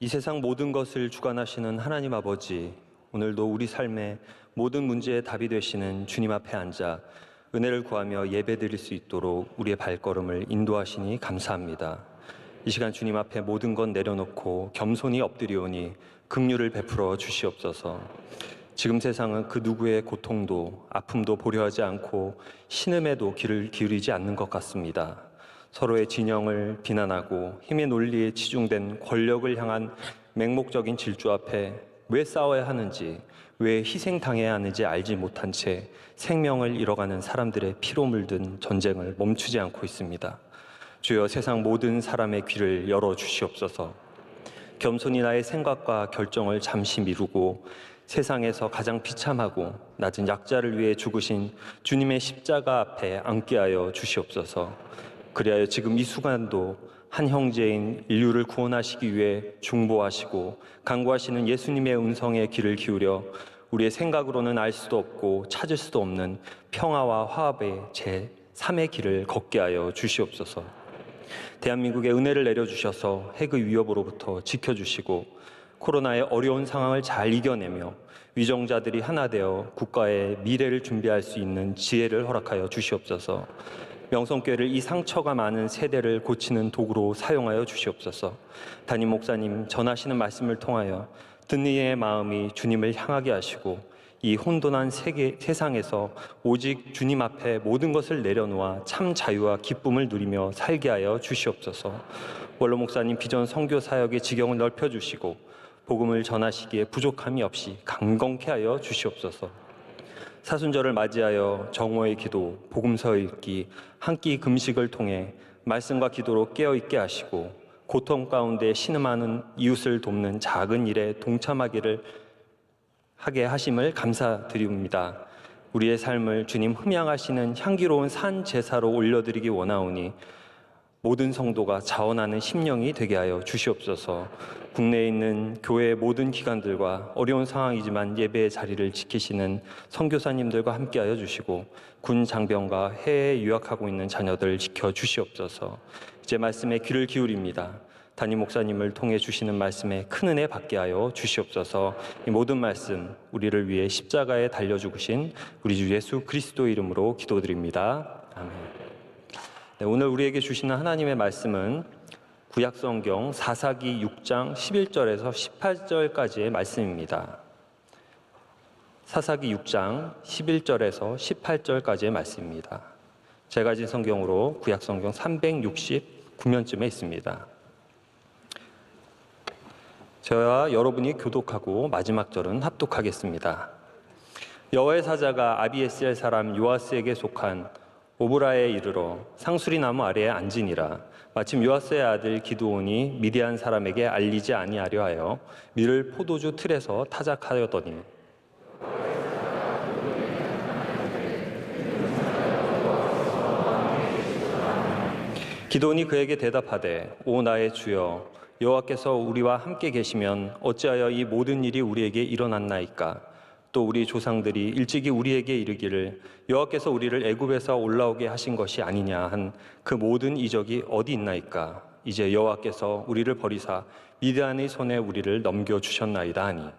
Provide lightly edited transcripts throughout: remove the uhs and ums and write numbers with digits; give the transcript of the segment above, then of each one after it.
이 세상 모든 것을 주관하시는 하나님 아버지, 오늘도 우리 삶의 모든 문제의 답이 되시는 주님 앞에 앉아 은혜를 구하며 예배드릴 수 있도록 우리의 발걸음을 인도하시니 감사합니다. 이 시간 주님 앞에 모든 것 내려놓고 겸손히 엎드리오니 긍휼을 베풀어 주시옵소서. 지금 세상은 그 누구의 고통도 아픔도 보려 하지 않고 신음에도 귀를 기울이지 않는 것 같습니다. 서로의 진영을 비난하고 힘의 논리에 치중된 권력을 향한 맹목적인 질주 앞에 왜 싸워야 하는지, 왜 희생당해야 하는지 알지 못한 채 생명을 잃어가는 사람들의 피로 물든 전쟁을 멈추지 않고 있습니다. 주여, 세상 모든 사람의 귀를 열어주시옵소서. 겸손히 나의 생각과 결정을 잠시 미루고 세상에서 가장 비참하고 낮은 약자를 위해 죽으신 주님의 십자가 앞에 앉게 하여 주시옵소서. 그리하여 지금 이 순간도 한 형제인 인류를 구원하시기 위해 중보하시고 간구하시는 예수님의 음성에 귀를 기울여 우리의 생각으로는 알 수도 없고 찾을 수도 없는 평화와 화합의 제3의 길을 걷게 하여 주시옵소서. 대한민국에 은혜를 내려주셔서 핵의 위협으로부터 지켜주시고 코로나의 어려운 상황을 잘 이겨내며 위정자들이 하나 되어 국가의 미래를 준비할 수 있는 지혜를 허락하여 주시옵소서. 명성교회를 이 상처가 많은 세대를 고치는 도구로 사용하여 주시옵소서. 담임 목사님 전하시는 말씀을 통하여 듣는 이의 마음이 주님을 향하게 하시고 이 혼돈한 세상에서 오직 주님 앞에 모든 것을 내려놓아 참 자유와 기쁨을 누리며 살게 하여 주시옵소서. 원로 목사님 비전 선교 사역의 지경을 넓혀주시고 복음을 전하시기에 부족함이 없이 강건케 하여 주시옵소서. 사순절을 맞이하여 정오의 기도, 복음서 읽기, 한 끼 금식을 통해 말씀과 기도로 깨어있게 하시고 고통 가운데 신음하는 이웃을 돕는 작은 일에 동참하기를 하게 하심을 감사드립니다. 우리의 삶을 주님 흠양하시는 향기로운 산 제사로 올려드리기 원하오니 모든 성도가 자원하는 심령이 되게 하여 주시옵소서. 국내에 있는 교회의 모든 기관들과 어려운 상황이지만 예배의 자리를 지키시는 선교사님들과 함께하여 주시고 군 장병과 해외에 유학하고 있는 자녀들 지켜주시옵소서. 이제 말씀에 귀를 기울입니다. 담임 목사님을 통해 주시는 말씀에 큰 은혜 받게 하여 주시옵소서. 이 모든 말씀 우리를 위해 십자가에 달려 죽으신 우리 주 예수 그리스도 이름으로 기도드립니다. 아멘. 네, 오늘 우리에게 주시는 하나님의 말씀은 구약성경 사사기 6장 11절에서 18절까지의 말씀입니다. 사사기 6장 11절에서 18절까지의 말씀입니다. 제가 가진 성경으로 구약성경 369면쯤에 있습니다. 저와 여러분이 교독하고 마지막 절은 합독하겠습니다. 여호와의 사자가 아비에셀 사람 요아스에게 속한 오브라에 이르러 상수리 나무 아래에 앉으니라. 마침 요아스의 아들 기드온이 미디안 사람에게 알리지 아니하려 하여 밀을 포도주 틀에서 타작하였더니 기드온이 그에게 대답하되 오 나의 주여 여호와께서 우리와 함께 계시면 어찌하여 이 모든 일이 우리에게 일어났나이까? 또 우리 조상들이 일찍이 우리에게 이르기를 여호와께서 우리를 애굽에서 올라오게 하신 것이 아니냐 한 그 모든 이적이 어디 있나이까? 이제 여호와께서 우리를 버리사 미디안의 손에 우리를 넘겨 주셨나이다 하니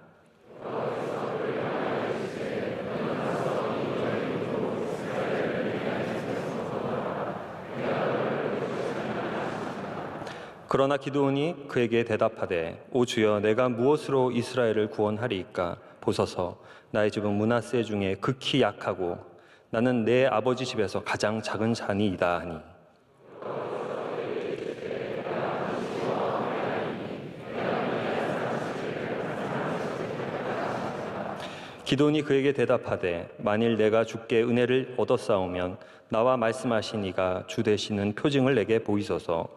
그러나 기드온이 그에게 대답하되 오 주여 내가 무엇으로 이스라엘을 구원하리이까? 보소서 나의 집은 므낫세 중에 극히 약하고 나는 내 아버지 집에서 가장 작은 자니이다 하니 기드온이 그에게 대답하되 만일 내가 주께 은혜를 얻었사오면 나와 말씀하신 이가 주 되시는 표징을 내게 보이소서.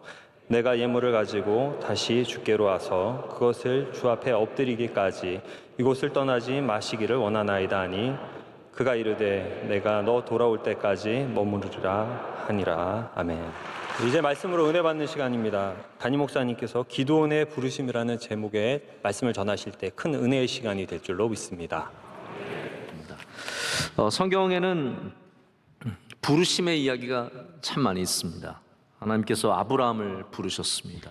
내가 예물을 가지고 다시 주께로 와서 그것을 주 앞에 엎드리기까지 이곳을 떠나지 마시기를 원하나이다 하니 그가 이르되 내가 너 돌아올 때까지 머무르리라 하니라. 아멘. 이제 말씀으로 은혜 받는 시간입니다. 담임 목사님께서 기드온의 부르심이라는 제목의 말씀을 전하실 때 큰 은혜의 시간이 될 줄로 믿습니다. 성경에는 부르심의 이야기가 참 많이 있습니다. 하나님께서 아브라함을 부르셨습니다.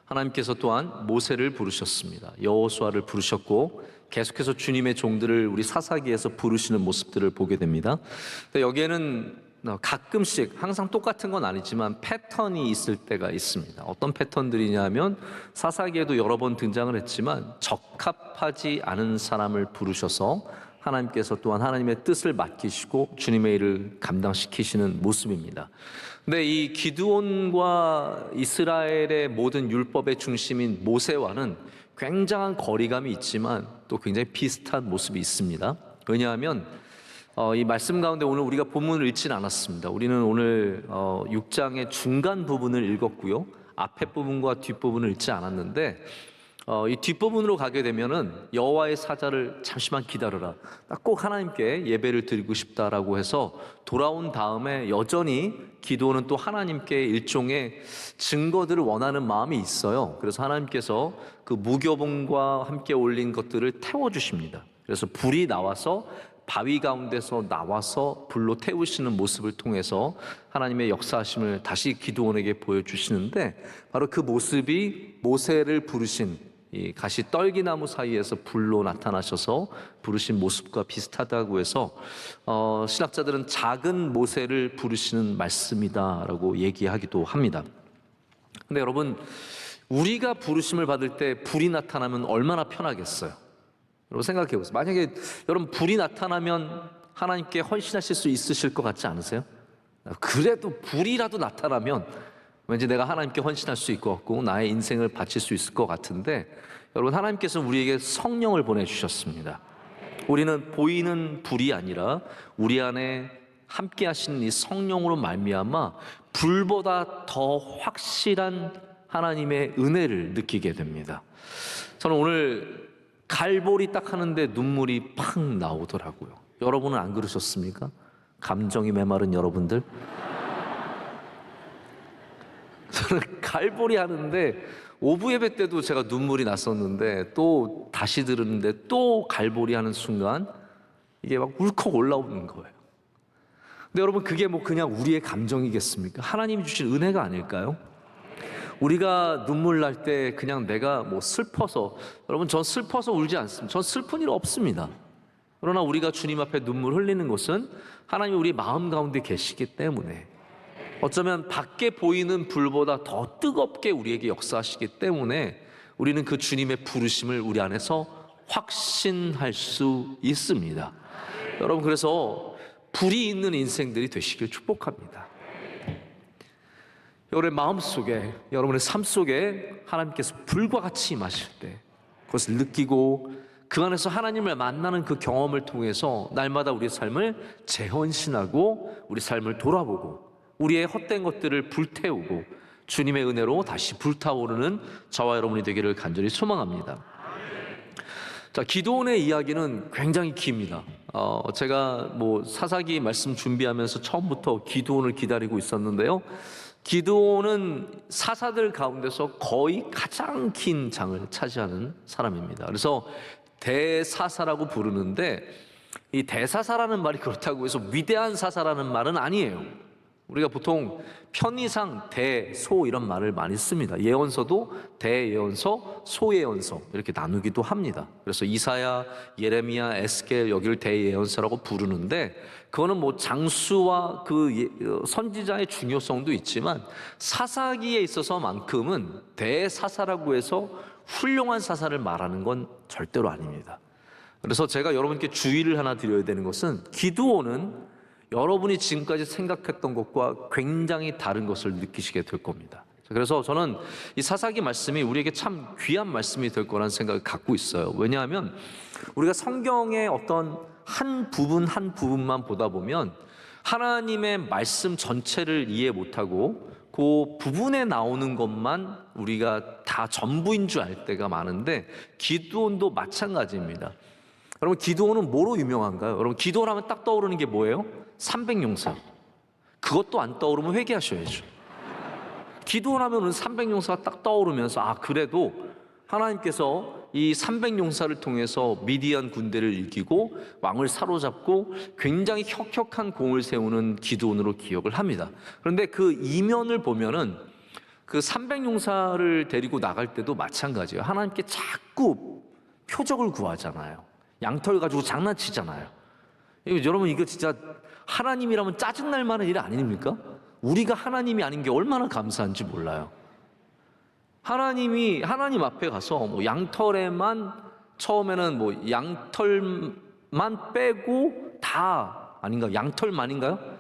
하나님께서 또한 모세를 부르셨습니다. 여호수아를 부르셨고 계속해서 주님의 종들을 우리 사사기에서 부르시는 모습들을 보게 됩니다. 근데 여기에는 가끔씩 항상 똑같은 건 아니지만 패턴이 있을 때가 있습니다. 어떤 패턴들이냐면 사사기에도 여러 번 등장을 했지만 적합하지 않은 사람을 부르셔서 하나님께서 또한 하나님의 뜻을 맡기시고 주님의 일을 감당시키시는 모습입니다. 근데 이 기드온과 이스라엘의 모든 율법의 중심인 모세와는 굉장한 거리감이 있지만 또 굉장히 비슷한 모습이 있습니다. 왜냐하면 이 말씀 가운데 오늘 우리가 본문을 읽지는 않았습니다. 우리는 오늘 6장의 중간 부분을 읽었고요. 앞에 부분과 뒷부분을 읽지 않았는데 이 뒷부분으로 가게 되면은 여호와의 사자를 잠시만 기다려라. 나 꼭 하나님께 예배를 드리고 싶다라고 해서 돌아온 다음에 여전히 기도는 또 하나님께 일종의 증거들을 원하는 마음이 있어요. 그래서 하나님께서 그 무교봉과 함께 올린 것들을 태워주십니다. 그래서 불이 나와서 바위 가운데서 나와서 불로 태우시는 모습을 통해서 하나님의 역사하심을 다시 기드온에게 보여주시는데 바로 그 모습이 모세를 부르신 이 가시 떨기나무 사이에서 불로 나타나셔서 부르신 모습과 비슷하다고 해서 신학자들은 작은 모세를 부르시는 말씀이다라고 얘기하기도 합니다. 근데 여러분, 우리가 부르심을 받을 때 불이 나타나면 얼마나 편하겠어요? 여러분 생각해 보세요. 만약에 여러분 불이 나타나면 하나님께 헌신하실 수 있으실 것 같지 않으세요? 그래도 불이라도 나타나면 왠지 내가 하나님께 헌신할 수 있을 것 같고 나의 인생을 바칠 수 있을 것 같은데, 여러분 하나님께서 우리에게 성령을 보내주셨습니다. 우리는 보이는 불이 아니라 우리 안에 함께 하시는 이 성령으로 말미암아 불보다 더 확실한 하나님의 은혜를 느끼게 됩니다. 저는 오늘 갈보리 딱 하는데 눈물이 팍 나오더라고요. 여러분은 안 그러셨습니까? 감정이 메마른 여러분들. 저는 갈보리 하는데 오부 예배 때도 제가 눈물이 났었는데 또 다시 들었는데 또 갈보리 하는 순간 이게 막 울컥 올라오는 거예요. 근데 여러분 그게 뭐 그냥 우리의 감정이겠습니까? 하나님이 주신 은혜가 아닐까요? 우리가 눈물 날 때 그냥 내가 뭐 슬퍼서, 여러분 전 슬퍼서 울지 않습니다. 전 슬픈 일 없습니다. 그러나 우리가 주님 앞에 눈물 흘리는 것은 하나님이 우리 마음 가운데 계시기 때문에, 어쩌면 밖에 보이는 불보다 더 뜨겁게 우리에게 역사하시기 때문에 우리는 그 주님의 부르심을 우리 안에서 확신할 수 있습니다. 여러분 그래서 불이 있는 인생들이 되시길 축복합니다. 여러분의 마음속에, 여러분의 삶 속에 하나님께서 불과 같이 임하실 때 그것을 느끼고 그 안에서 하나님을 만나는 그 경험을 통해서 날마다 우리의 삶을 재헌신하고 우리 삶을 돌아보고 우리의 헛된 것들을 불태우고 주님의 은혜로 다시 불타오르는 저와 여러분이 되기를 간절히 소망합니다. 자, 기드온의 이야기는 굉장히 깁니다. 제가 뭐 사사기 말씀 준비하면서 처음부터 기드온을 기다리고 있었는데요. 기드온은 사사들 가운데서 거의 가장 긴 장을 차지하는 사람입니다. 그래서 대사사라고 부르는데 이 대사사라는 말이 그렇다고 해서 위대한 사사라는 말은 아니에요. 우리가 보통 편의상 대소 이런 말을 많이 씁니다. 예언서도 대예언서, 소예언서 이렇게 나누기도 합니다. 그래서 이사야, 예레미야, 에스겔 여기를 대예언서라고 부르는데 그거는 뭐 장수와 그 선지자의 중요성도 있지만 사사기에 있어서만큼은 대사사라고 해서 훌륭한 사사를 말하는 건 절대로 아닙니다. 그래서 제가 여러분께 주의를 하나 드려야 되는 것은 기드온은 여러분이 지금까지 생각했던 것과 굉장히 다른 것을 느끼시게 될 겁니다. 그래서 저는 이 사사기 말씀이 우리에게 참 귀한 말씀이 될 거라는 생각을 갖고 있어요. 왜냐하면 우리가 성경의 어떤 한 부분 한 부분만 보다 보면 하나님의 말씀 전체를 이해 못하고 그 부분에 나오는 것만 우리가 다 전부인 줄 알 때가 많은데 기드온도 마찬가지입니다. 여러분 기드온은 뭐로 유명한가요? 여러분 기드온 하면 딱 떠오르는 게 뭐예요? 300용사. 그것도 안 떠오르면 회개하셔야죠. 기드온 하면은 300용사가 딱 떠오르면서 그래도 하나님께서 이 300용사를 통해서 미디안 군대를 이기고 왕을 사로잡고 굉장히 혁혁한 공을 세우는 기드온으로 기억을 합니다. 그런데 그 이면을 보면은 그 300용사를 데리고 나갈 때도 마찬가지예요. 하나님께 자꾸 표적을 구하잖아요. 양털 가지고 장난치잖아요. 여러분, 이거 진짜 하나님이라면 짜증날 만한 일 아닙니까? 우리가 하나님이 아닌 게 얼마나 감사한지 몰라요. 하나님 앞에 가서 뭐 양털에만, 처음에는 뭐 양털만 빼고 다 아닌가? 양털만인가요?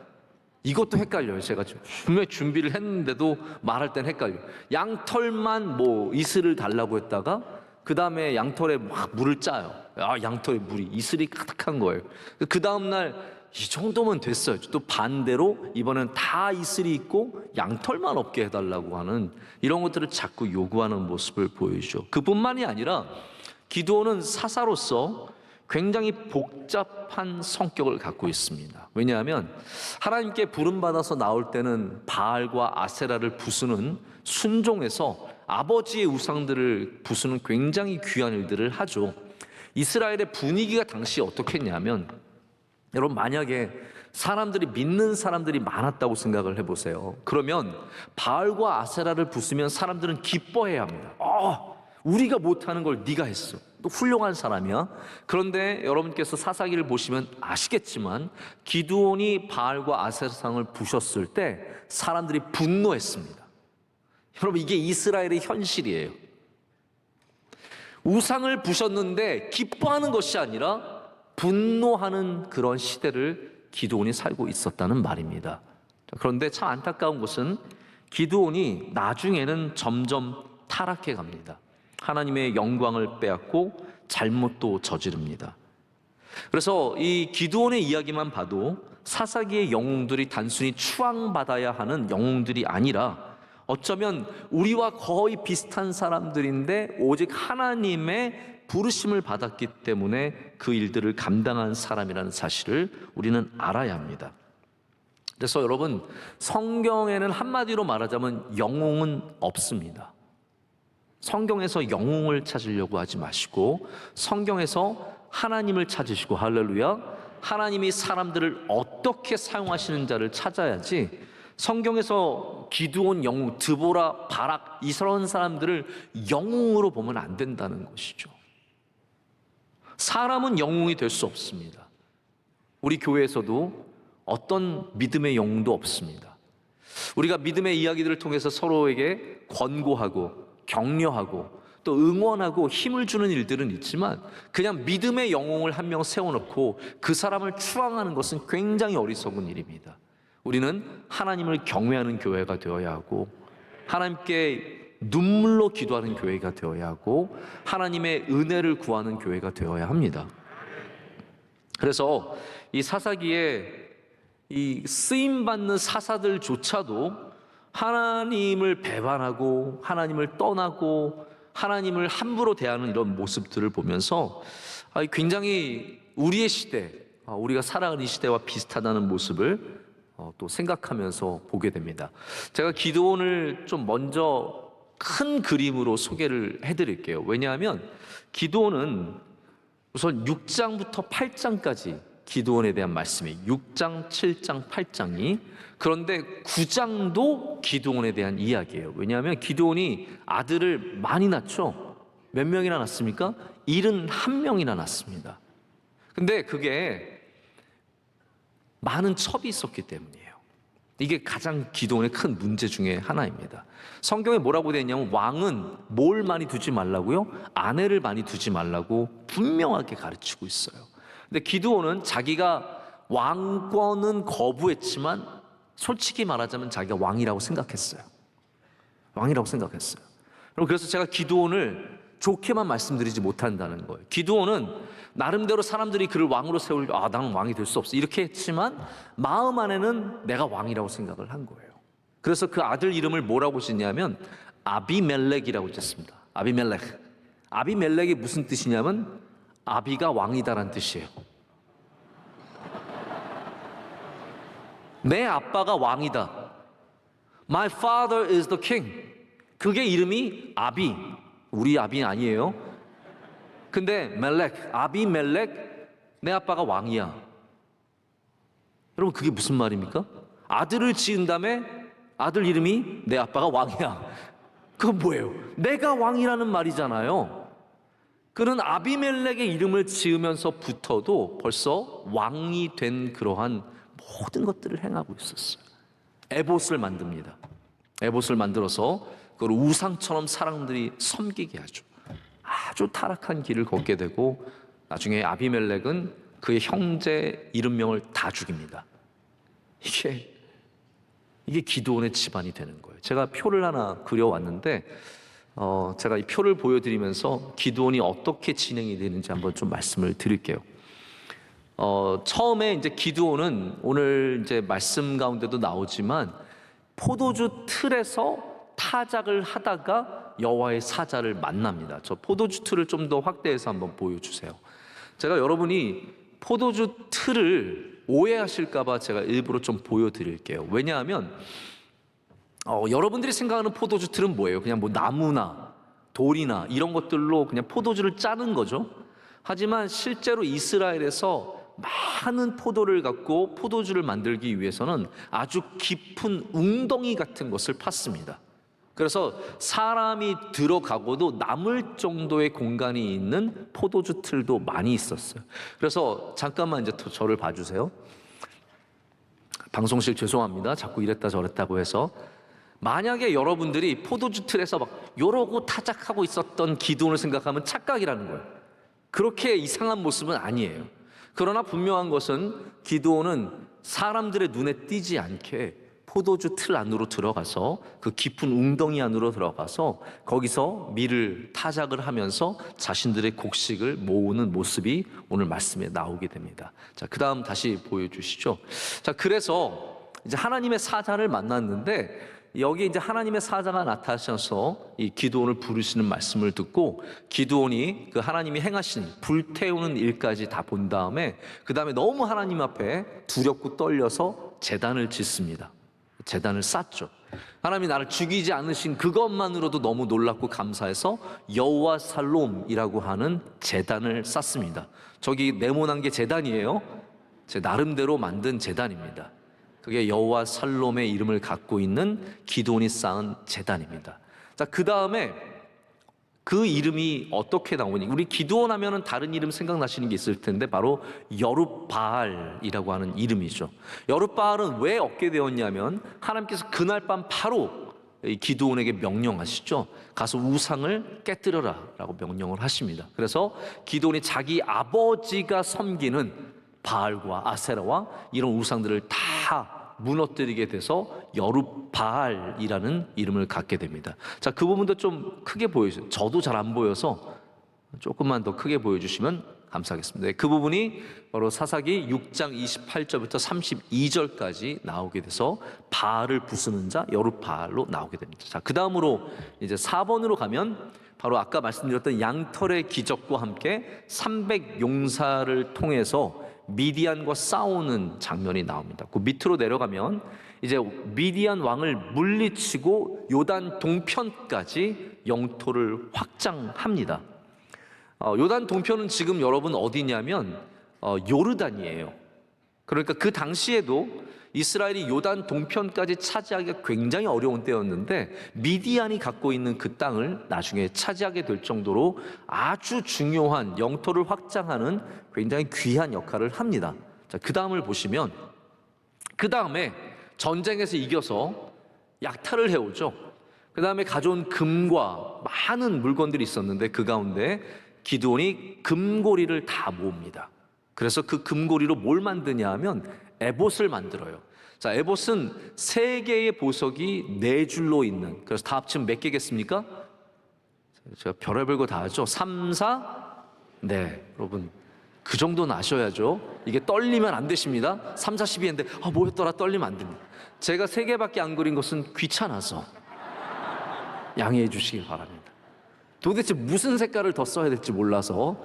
이것도 헷갈려요. 제가 분명히 준비를 했는데도 말할 땐 헷갈려요. 양털만 뭐 이슬을 달라고 했다가 그 다음에 양털에 막 물을 짜요. 양털에 물이 이슬이 가득한 거예요. 그 다음날 이 정도면 됐어요. 또 반대로 이번엔 다 이슬이 있고 양털만 없게 해달라고 하는 이런 것들을 자꾸 요구하는 모습을 보여주죠. 그뿐만이 아니라 기드온은 사사로서 굉장히 복잡한 성격을 갖고 있습니다. 왜냐하면 하나님께 부름받아서 나올 때는 바알과 아세라를 부수는 순종해서 아버지의 우상들을 부수는 굉장히 귀한 일들을 하죠. 이스라엘의 분위기가 당시 어떻게 했냐면, 여러분, 만약에 믿는 사람들이 많았다고 생각을 해보세요. 그러면 바알과 아세라를 부수면 사람들은 기뻐해야 합니다. 우리가 못하는 걸 네가 했어. 또 훌륭한 사람이야. 그런데 여러분께서 사사기를 보시면 아시겠지만 기드온이 바알과 아세라상을 부셨을 때 사람들이 분노했습니다. 여러분, 이게 이스라엘의 현실이에요. 우상을 부셨는데 기뻐하는 것이 아니라 분노하는 그런 시대를 기드온이 살고 있었다는 말입니다. 그런데 참 안타까운 것은 기드온이 나중에는 점점 타락해 갑니다. 하나님의 영광을 빼앗고 잘못도 저지릅니다. 그래서 이 기드온의 이야기만 봐도 사사기의 영웅들이 단순히 추앙받아야 하는 영웅들이 아니라 어쩌면 우리와 거의 비슷한 사람들인데 오직 하나님의 부르심을 받았기 때문에 그 일들을 감당한 사람이라는 사실을 우리는 알아야 합니다. 그래서 여러분, 성경에는 한마디로 말하자면 영웅은 없습니다. 성경에서 영웅을 찾으려고 하지 마시고 성경에서 하나님을 찾으시고, 할렐루야, 하나님이 사람들을 어떻게 사용하시는 자를 찾아야지 성경에서 기드온 영웅, 드보라, 바락, 이스라엘 사람들을 영웅으로 보면 안 된다는 것이죠. 사람은 영웅이 될 수 없습니다. 우리 교회에서도 어떤 믿음의 영웅도 없습니다. 우리가 믿음의 이야기들을 통해서 서로에게 권고하고 격려하고 또 응원하고 힘을 주는 일들은 있지만 그냥 믿음의 영웅을 한 명 세워놓고 그 사람을 추앙하는 것은 굉장히 어리석은 일입니다. 우리는 하나님을 경외하는 교회가 되어야 하고 하나님께 눈물로 기도하는 교회가 되어야 하고 하나님의 은혜를 구하는 교회가 되어야 합니다. 그래서 이 사사기에 이 쓰임받는 사사들조차도 하나님을 배반하고 하나님을 떠나고 하나님을 함부로 대하는 이런 모습들을 보면서 굉장히 우리의 시대, 우리가 살아가는 이 시대와 비슷하다는 모습을 또 생각하면서 보게 됩니다. 제가 기드온을 좀 먼저 큰 그림으로 소개를 해드릴게요. 왜냐하면 기드온은 우선 6장부터 8장까지 기드온에 대한 말씀이 6장, 7장, 8장이, 그런데 9장도 기드온에 대한 이야기예요. 왜냐하면 기드온이 아들을 많이 낳죠. 몇 명이나 낳습니까? 71명이나 낳습니다. 근데 그게 많은 첩이 있었기 때문이에요. 이게 가장 기드온의 큰 문제 중에 하나입니다. 성경에 뭐라고 되어 있냐면 왕은 뭘 많이 두지 말라고요? 아내를 많이 두지 말라고 분명하게 가르치고 있어요. 근데 기드온은 자기가 왕권은 거부했지만 솔직히 말하자면 자기가 왕이라고 생각했어요. 왕이라고 생각했어요. 그래서 제가 기드온을 좋게만 말씀드리지 못한다는 거예요. 기드온은 나름대로 사람들이 그를 왕으로 세우려고 나는 왕이 될 수 없어 이렇게 했지만 마음 안에는 내가 왕이라고 생각을 한 거예요. 그래서 그 아들 이름을 뭐라고 짓냐면 아비멜렉이라고 짓습니다. 아비멜렉. 아비멜렉이 무슨 뜻이냐면 아비가 왕이다라는 뜻이에요. 내 아빠가 왕이다. My father is the king. 그게 이름이 아비. 우리 아비는 아니에요. 근데 멜렉, 아비멜렉, 내 아빠가 왕이야. 여러분, 그게 무슨 말입니까? 아들을 지은 다음에 아들 이름이 내 아빠가 왕이야. 그건 뭐예요? 내가 왕이라는 말이잖아요. 그는 아비멜렉의 이름을 지으면서부터도 벌써 왕이 된 그러한 모든 것들을 행하고 있었어요. 에봇을 만듭니다. 에봇을 만들어서 그걸 우상처럼 사람들이 섬기게 하죠. 아주 타락한 길을 걷게 되고 나중에 아비멜렉은 그의 형제 70명을 다 죽입니다. 이게 기드온의 집안이 되는 거예요. 제가 표를 하나 그려왔는데 제가 이 표를 보여드리면서 기드온이 어떻게 진행이 되는지 한번 좀 말씀을 드릴게요. 처음에 이제 기드온은 오늘 이제 말씀 가운데도 나오지만 포도주 틀에서 타작을 하다가 여호와의 사자를 만납니다. 저 포도주 틀을 좀 더 확대해서 한번 보여주세요. 제가 여러분이 포도주 틀을 오해하실까봐 제가 일부러 좀 보여드릴게요. 왜냐하면 여러분들이 생각하는 포도주 틀은 뭐예요? 그냥 뭐 나무나 돌이나 이런 것들로 그냥 포도주를 짜는 거죠. 하지만 실제로 이스라엘에서 많은 포도를 갖고 포도주를 만들기 위해서는 아주 깊은 웅덩이 같은 것을 팠습니다. 그래서 사람이 들어가고도 남을 정도의 공간이 있는 포도주 틀도 많이 있었어요. 그래서 잠깐만 이제 저를 봐주세요. 방송실 죄송합니다. 자꾸 이랬다 저랬다고 해서 만약에 여러분들이 포도주 틀에서 막 요러고 타작하고 있었던 기드온을 생각하면 착각이라는 거예요. 그렇게 이상한 모습은 아니에요. 그러나 분명한 것은 기드온은 사람들의 눈에 띄지 않게 포도주 틀 안으로 들어가서 그 깊은 웅덩이 안으로 들어가서 거기서 밀을 타작을 하면서 자신들의 곡식을 모으는 모습이 오늘 말씀에 나오게 됩니다. 자, 그 다음 다시 보여주시죠. 자, 그래서 이제 하나님의 사자를 만났는데 여기 이제 하나님의 사자가 나타나셔서 이 기드온을 부르시는 말씀을 듣고 기드온이 그 하나님이 행하신 불태우는 일까지 다 본 다음에 그 다음에 너무 하나님 앞에 두렵고 떨려서 제단을 짓습니다. 제단을 쌓죠. 하나님이 나를 죽이지 않으신 그것만으로도 너무 놀랍고 감사해서 여호와 살롬이라고 하는 제단을 쌓습니다. 저기 네모난 게 제단이에요. 제 나름대로 만든 제단입니다. 그게 여호와 살롬의 이름을 갖고 있는 기드온이 쌓은 제단입니다. 자, 그 다음에 그 이름이 어떻게 나오니? 우리 기드온 하면은 다른 이름 생각나시는 게 있을 텐데 바로 여룻바알이라고 하는 이름이죠. 여룻바알은 왜 얻게 되었냐면 하나님께서 그날 밤 바로 이 기드온에게 명령하시죠. 가서 우상을 깨뜨려라라고 명령을 하십니다. 그래서 기드온이 자기 아버지가 섬기는 바알과 아세라와 이런 우상들을 다 무너뜨리게 돼서 여룻바알이라는 이름을 갖게 됩니다. 자, 그 부분도 좀 크게 보여주세요. 저도 잘 안 보여서 조금만 더 크게 보여주시면 감사하겠습니다. 네, 그 부분이 바로 사사기 6장 28절부터 32절까지 나오게 돼서 바알을 부수는 자 여룻바알로 나오게 됩니다. 자, 그 다음으로 이제 4번으로 가면 바로 아까 말씀드렸던 양털의 기적과 함께 300용사를 통해서 미디안과 싸우는 장면이 나옵니다. 그 밑으로 내려가면 이제 미디안 왕을 물리치고 요단 동편까지 영토를 확장합니다. 요단 동편은 지금 여러분 어디냐면 요르단이에요. 그러니까 그 당시에도 이스라엘이 요단 동편까지 차지하기가 굉장히 어려운 때였는데 미디안이 갖고 있는 그 땅을 나중에 차지하게 될 정도로 아주 중요한 영토를 확장하는 굉장히 귀한 역할을 합니다. 자, 그 다음을 보시면 그 다음에 전쟁에서 이겨서 약탈을 해오죠. 그 다음에 가져온 금과 많은 물건들이 있었는데 그 가운데 기드온이 금고리를 다 모읍니다. 그래서 그 금고리로 뭘 만드냐 하면 에봇을 만들어요. 자, 에봇은 3개의 보석이 4줄로 있는, 그래서 다 합치면 몇 개겠습니까? 제가 별의별 거 다 하죠. 3, 4, 네, 여러분 그 정도는 아셔야죠. 이게 떨리면 안 되십니다. 3, 4, 12 했는데 뭐였더라 떨리면 안 됩니다. 제가 3개밖에 안 그린 것은 귀찮아서 양해해 주시길 바랍니다. 도대체 무슨 색깔을 더 써야 될지 몰라서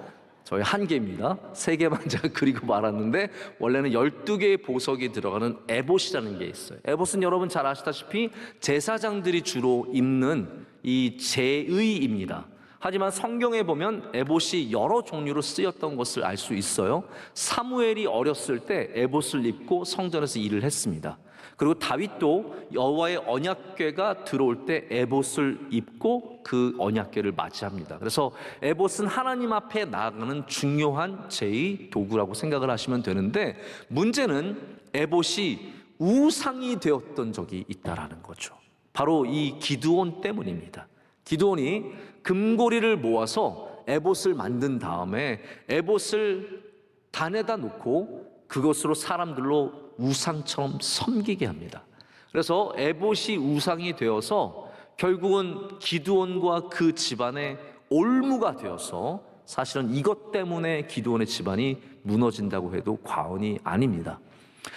저희 1개입니다. 3개만 제가 그리고 말았는데 원래는 12개의 보석이 들어가는 에봇이라는 게 있어요. 에봇은 여러분 잘 아시다시피 제사장들이 주로 입는 이 제의입니다. 하지만 성경에 보면 에봇이 여러 종류로 쓰였던 것을 알 수 있어요. 사무엘이 어렸을 때 에봇을 입고 성전에서 일을 했습니다. 그리고 다윗도 여호와의 언약궤가 들어올 때 에봇을 입고 그 언약궤를 맞이합니다. 그래서 에봇은 하나님 앞에 나아가는 중요한 제2 도구라고 생각을 하시면 되는데, 문제는 에봇이 우상이 되었던 적이 있다라는 거죠. 바로 이 기드온 때문입니다. 기드온이 금고리를 모아서 에봇을 만든 다음에 에봇을 단에다 놓고 그것으로 사람들로 우상처럼 섬기게 합니다. 그래서 에봇이 우상이 되어서 결국은 기드온과 그 집안의 올무가 되어서 사실은 이것 때문에 기드온의 집안이 무너진다고 해도 과언이 아닙니다.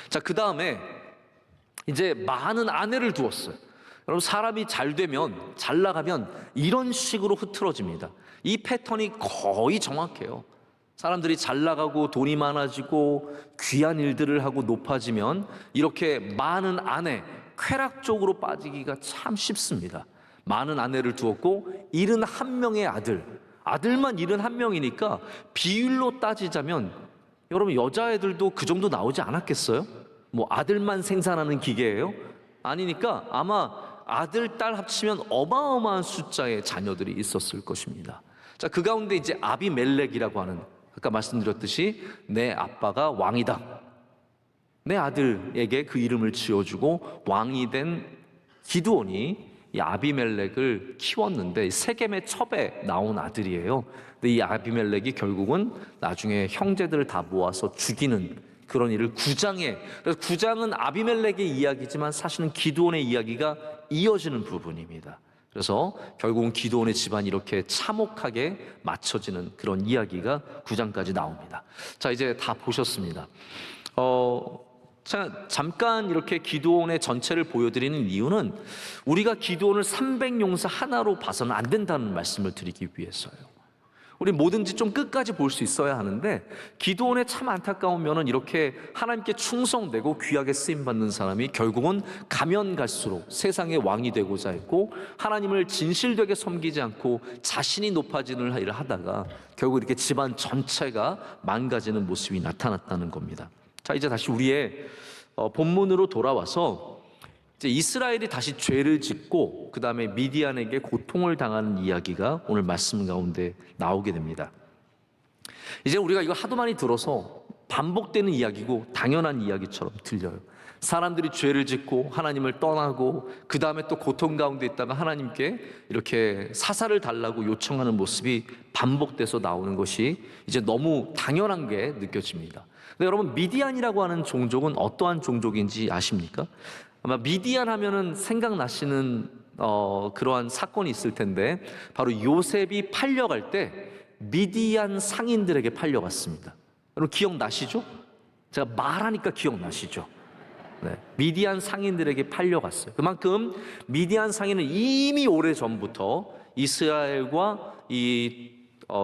자, 그 다음에 이제 많은 아내를 두었어요. 여러분, 사람이 잘 되면, 잘 나가면 이런 식으로 흐트러집니다. 이 패턴이 거의 정확해요. 사람들이 잘 나가고 돈이 많아지고 귀한 일들을 하고 높아지면 이렇게 많은 아내, 쾌락 쪽으로 빠지기가 참 쉽습니다. 많은 아내를 두었고 71명의 아들만 71명이니까 비율로 따지자면 여러분, 여자애들도 그 정도 나오지 않았겠어요? 뭐 아들만 생산하는 기계예요? 아니니까 아마 아들, 딸 합치면 어마어마한 숫자의 자녀들이 있었을 것입니다. 자, 그 가운데 이제 아비멜렉이라고 하는, 아까 말씀드렸듯이 내 아빠가 왕이다, 내 아들에게 그 이름을 지어주고 왕이 된 기드온이 이 아비멜렉을 키웠는데 세겜의 첩에 나온 아들이에요. 근데 이 아비멜렉이 결국은 나중에 형제들을 다 모아서 죽이는 그런 일을 9장에, 그래서 9장은 아비멜렉의 이야기지만 사실은 기드온의 이야기가 이어지는 부분입니다. 그래서 결국은 기드온의 집안이 이렇게 참혹하게 맞춰지는 그런 이야기가 9장까지 나옵니다. 자, 이제 다 보셨습니다. 자, 잠깐 이렇게 기드온의 전체를 보여드리는 이유는 우리가 기드온을 300용사 하나로 봐서는 안 된다는 말씀을 드리기 위해서요. 우리 뭐든지 좀 끝까지 볼 수 있어야 하는데, 기드온의 참 안타까운 면은 이렇게 하나님께 충성되고 귀하게 쓰임받는 사람이 결국은 가면 갈수록 세상의 왕이 되고자 했고 하나님을 진실되게 섬기지 않고 자신이 높아지는 일을 하다가 결국 이렇게 집안 전체가 망가지는 모습이 나타났다는 겁니다. 자, 이제 다시 우리의 본문으로 돌아와서 이제 이스라엘이 다시 죄를 짓고 그 다음에 미디안에게 고통을 당하는 이야기가 오늘 말씀 가운데 나오게 됩니다. 이제 우리가 이거 하도 많이 들어서 반복되는 이야기고 당연한 이야기처럼 들려요. 사람들이 죄를 짓고 하나님을 떠나고 그 다음에 또 고통 가운데 있다가 하나님께 이렇게 사사를 달라고 요청하는 모습이 반복돼서 나오는 것이 이제 너무 당연한 게 느껴집니다. 근데 여러분, 미디안이라고 하는 종족은 어떠한 종족인지 아십니까? 아마 미디안 하면은 생각나시는 그러한 사건이 있을 텐데, 바로 요셉이 팔려갈 때 미디안 상인들에게 팔려갔습니다. 여러분, 기억나시죠? 제가 말하니까 기억나시죠? 네, 미디안 상인들에게 팔려갔어요. 그만큼 미디안 상인은 이미 오래전부터 이스라엘과 이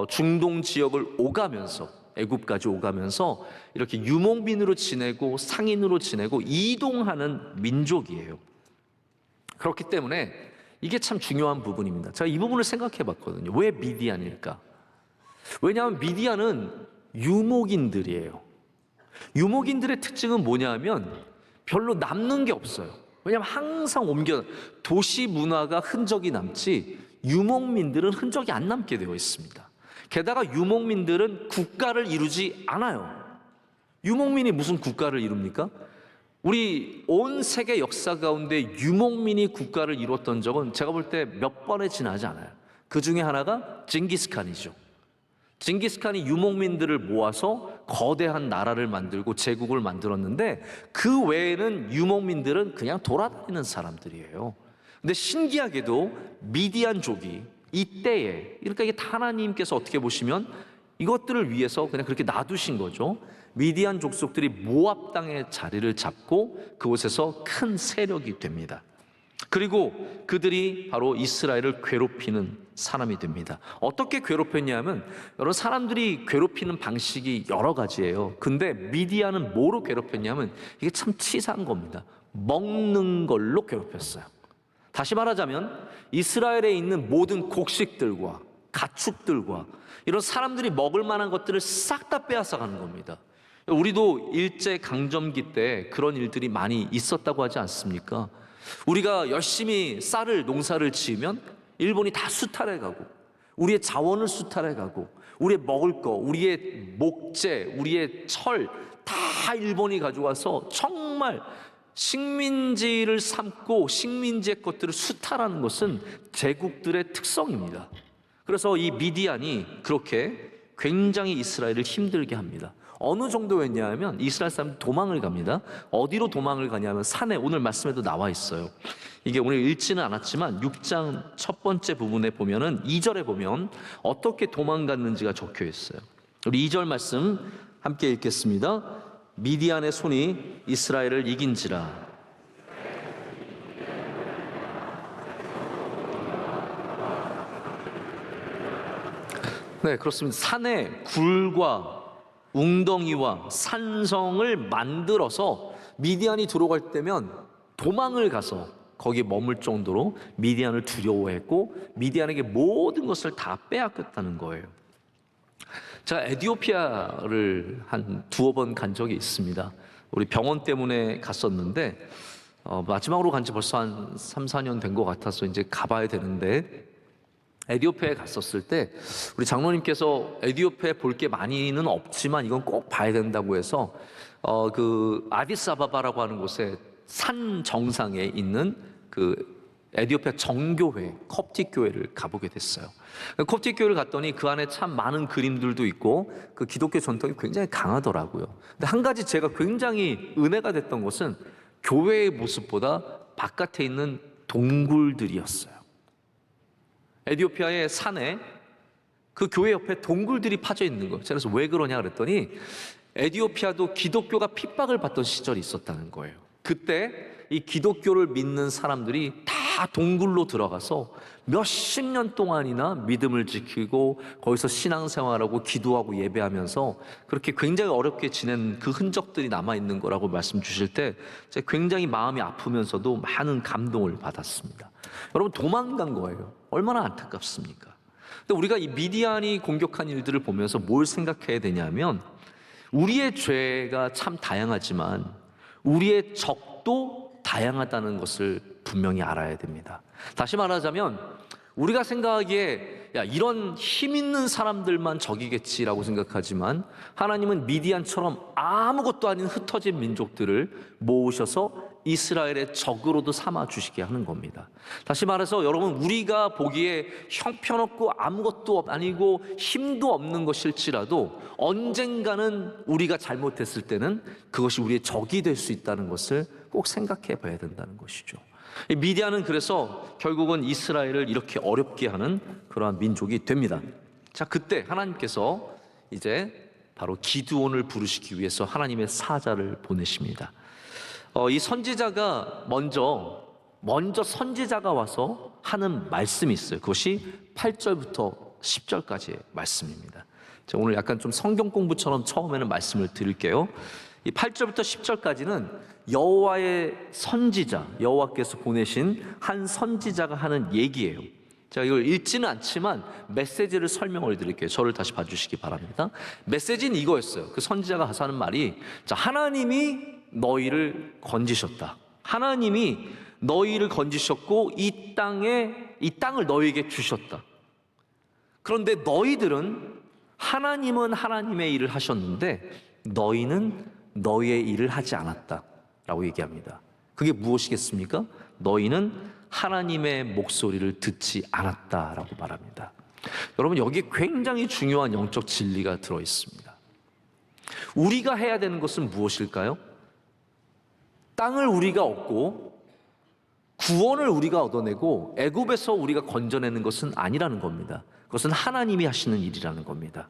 중동 지역을 오가면서, 애굽까지 오가면서 이렇게 유목민으로 지내고 상인으로 지내고 이동하는 민족이에요. 그렇기 때문에 이게 참 중요한 부분입니다. 제가 이 부분을 생각해 봤거든요. 왜 미디안일까? 왜냐하면 미디안은 유목인들이에요. 유목인들의 특징은 뭐냐 하면 별로 남는 게 없어요. 왜냐하면 항상 도시 문화가 흔적이 남지 유목민들은 흔적이 안 남게 되어 있습니다. 게다가 유목민들은 국가를 이루지 않아요. 유목민이 무슨 국가를 이룹니까? 우리 온 세계 역사 가운데 유목민이 국가를 이뤘던 적은 제가 볼 때 몇 번에 지나지 않아요. 그 중에 하나가 징기스칸이죠. 징기스칸이 유목민들을 모아서 거대한 나라를 만들고 제국을 만들었는데, 그 외에는 유목민들은 그냥 돌아다니는 사람들이에요. 근데 신기하게도 미디안족이 이때에, 그러니까 이게 다 하나님께서 어떻게 보시면 이것들을 위해서 그냥 그렇게 놔두신 거죠. 미디안 족속들이 모압 땅의 자리를 잡고 그곳에서 큰 세력이 됩니다. 그리고 그들이 바로 이스라엘을 괴롭히는 사람이 됩니다. 어떻게 괴롭혔냐면, 여러 사람들이 괴롭히는 방식이 여러 가지예요. 근데 미디안은 뭐로 괴롭혔냐면, 이게 참 치사한 겁니다. 먹는 걸로 괴롭혔어요. 다시 말하자면 이스라엘에 있는 모든 곡식들과 가축들과 이런 사람들이 먹을 만한 것들을 싹 다 빼앗아 가는 겁니다. 우리도 일제 강점기 때 그런 일들이 많이 있었다고 하지 않습니까? 우리가 열심히 농사를 지으면 일본이 다 수탈해 가고, 우리의 자원을 수탈해 가고, 우리의 먹을 거, 우리의 목재, 우리의 철 다 일본이 가져와서 정말 식민지를 삼고 식민지의 것들을 수탈하는 것은 제국들의 특성입니다. 그래서 이 미디안이 그렇게 굉장히 이스라엘을 힘들게 합니다. 어느 정도였냐면 이스라엘 사람들이 도망을 갑니다. 어디로 도망을 가냐면 산에, 오늘 말씀에도 나와 있어요. 이게 오늘 읽지는 않았지만 6장 첫 번째 부분에 보면은 2절에 보면 어떻게 도망갔는지가 적혀 있어요. 우리 2절 말씀 함께 읽겠습니다. 미디안의 손이 이스라엘을 이긴지라. 네, 그렇습니다. 산에 굴과 웅덩이와 산성을 만들어서 미디안이 들어갈 때면 도망을 가서 거기에 머물 정도로 미디안을 두려워했고 미디안에게 모든 것을 다 빼앗겼다는 거예요. 제가 에티오피아를 한 두어 번 간 적이 있습니다. 우리 병원 때문에 갔었는데 마지막으로 간 지 벌써 한 3, 4년 된 것 같아서 이제 가봐야 되는데, 에티오피아에 갔었을 때 우리 장로님께서 에티오피아에 볼 게 많이는 없지만 이건 꼭 봐야 된다고 해서 그 아디스아바바라고 하는 곳에 산 정상에 있는 그 에티오피아 정교회 콥틱 교회를 가보게 됐어요. 콥틱 교회를 갔더니 그 안에 참 많은 그림들도 있고 그 기독교 전통이 굉장히 강하더라고요. 근데 한 가지 제가 굉장히 은혜가 됐던 것은 교회의 모습보다 바깥에 있는 동굴들이었어요. 에티오피아의 산에 그 교회 옆에 동굴들이 파져 있는 거예요. 그래서 왜 그러냐 그랬더니 에티오피아도 기독교가 핍박을 받던 시절이 있었다는 거예요. 그때 이 기독교를 믿는 사람들이 다 동굴로 들어가서 몇십 년 동안이나 믿음을 지키고 거기서 신앙생활하고 기도하고 예배하면서 그렇게 굉장히 어렵게 지낸 그 흔적들이 남아있는 거라고 말씀 주실 때 제가 굉장히 마음이 아프면서도 많은 감동을 받았습니다. 여러분, 도망간 거예요. 얼마나 안타깝습니까? 근데 우리가 이 미디안이 공격한 일들을 보면서 뭘 생각해야 되냐면 우리의 죄가 참 다양하지만 우리의 적도 다양하다는 것을 분명히 알아야 됩니다. 다시 말하자면 우리가 생각하기에 야, 이런 힘 있는 사람들만 적이겠지라고 생각하지만 하나님은 미디안처럼 아무것도 아닌 흩어진 민족들을 모으셔서 이스라엘의 적으로도 삼아 주시게 하는 겁니다. 다시 말해서 여러분, 우리가 보기에 형편없고 아무것도 아니고 힘도 없는 것일지라도 언젠가는 우리가 잘못했을 때는 그것이 우리의 적이 될 수 있다는 것을 꼭 생각해 봐야 된다는 것이죠. 미디안은 그래서 결국은 이스라엘을 이렇게 어렵게 하는 그러한 민족이 됩니다. 자, 그때 하나님께서 이제 바로 기드온을 부르시기 위해서 하나님의 사자를 보내십니다. 이 선지자가 먼저 선지자가 와서 하는 말씀이 있어요. 그것이 8절부터 10절까지의 말씀입니다. 제가 오늘 약간 좀 성경 공부처럼 처음에는 말씀을 드릴게요. 이 8절부터 10절까지는 여호와의 선지자, 여호와께서 보내신 한 선지자가 하는 얘기예요. 제가 이걸 읽지는 않지만 메시지를 설명을 드릴게요. 저를 다시 봐주시기 바랍니다. 메시지는 이거였어요. 그 선지자가 가서 하는 말이, 자, 하나님이 너희를 건지셨다. 하나님이 너희를 건지셨고 이 땅을 너희에게 주셨다. 그런데 너희들은 하나님은 하나님의 일을 하셨는데 너희는 너희의 일을 하지 않았다라고 얘기합니다. 그게 무엇이겠습니까? 너희는 하나님의 목소리를 듣지 않았다라고 말합니다. 여러분, 여기에 굉장히 중요한 영적 진리가 들어 있습니다. 우리가 해야 되는 것은 무엇일까요? 땅을 우리가 얻고 구원을 우리가 얻어내고 애굽에서 우리가 건져내는 것은 아니라는 겁니다. 그것은 하나님이 하시는 일이라는 겁니다.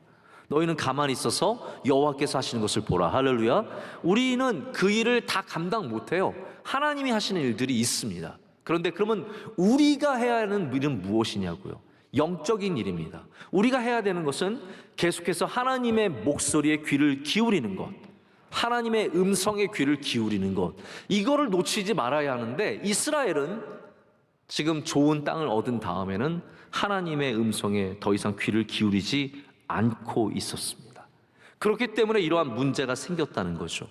너희는 가만히 있어서 여호와께서 하시는 것을 보라. 할렐루야. 우리는 그 일을 다 감당 못해요. 하나님이 하시는 일들이 있습니다. 그런데 그러면 우리가 해야 하는 일은 무엇이냐고요? 영적인 일입니다. 우리가 해야 되는 것은 계속해서 하나님의 목소리에 귀를 기울이는 것, 하나님의 음성에 귀를 기울이는 것, 이거를 놓치지 말아야 하는데 이스라엘은 지금 좋은 땅을 얻은 다음에는 하나님의 음성에 더 이상 귀를 기울이지 않고 있었습니다. 그렇기 때문에 이러한 문제가 생겼다는 거죠.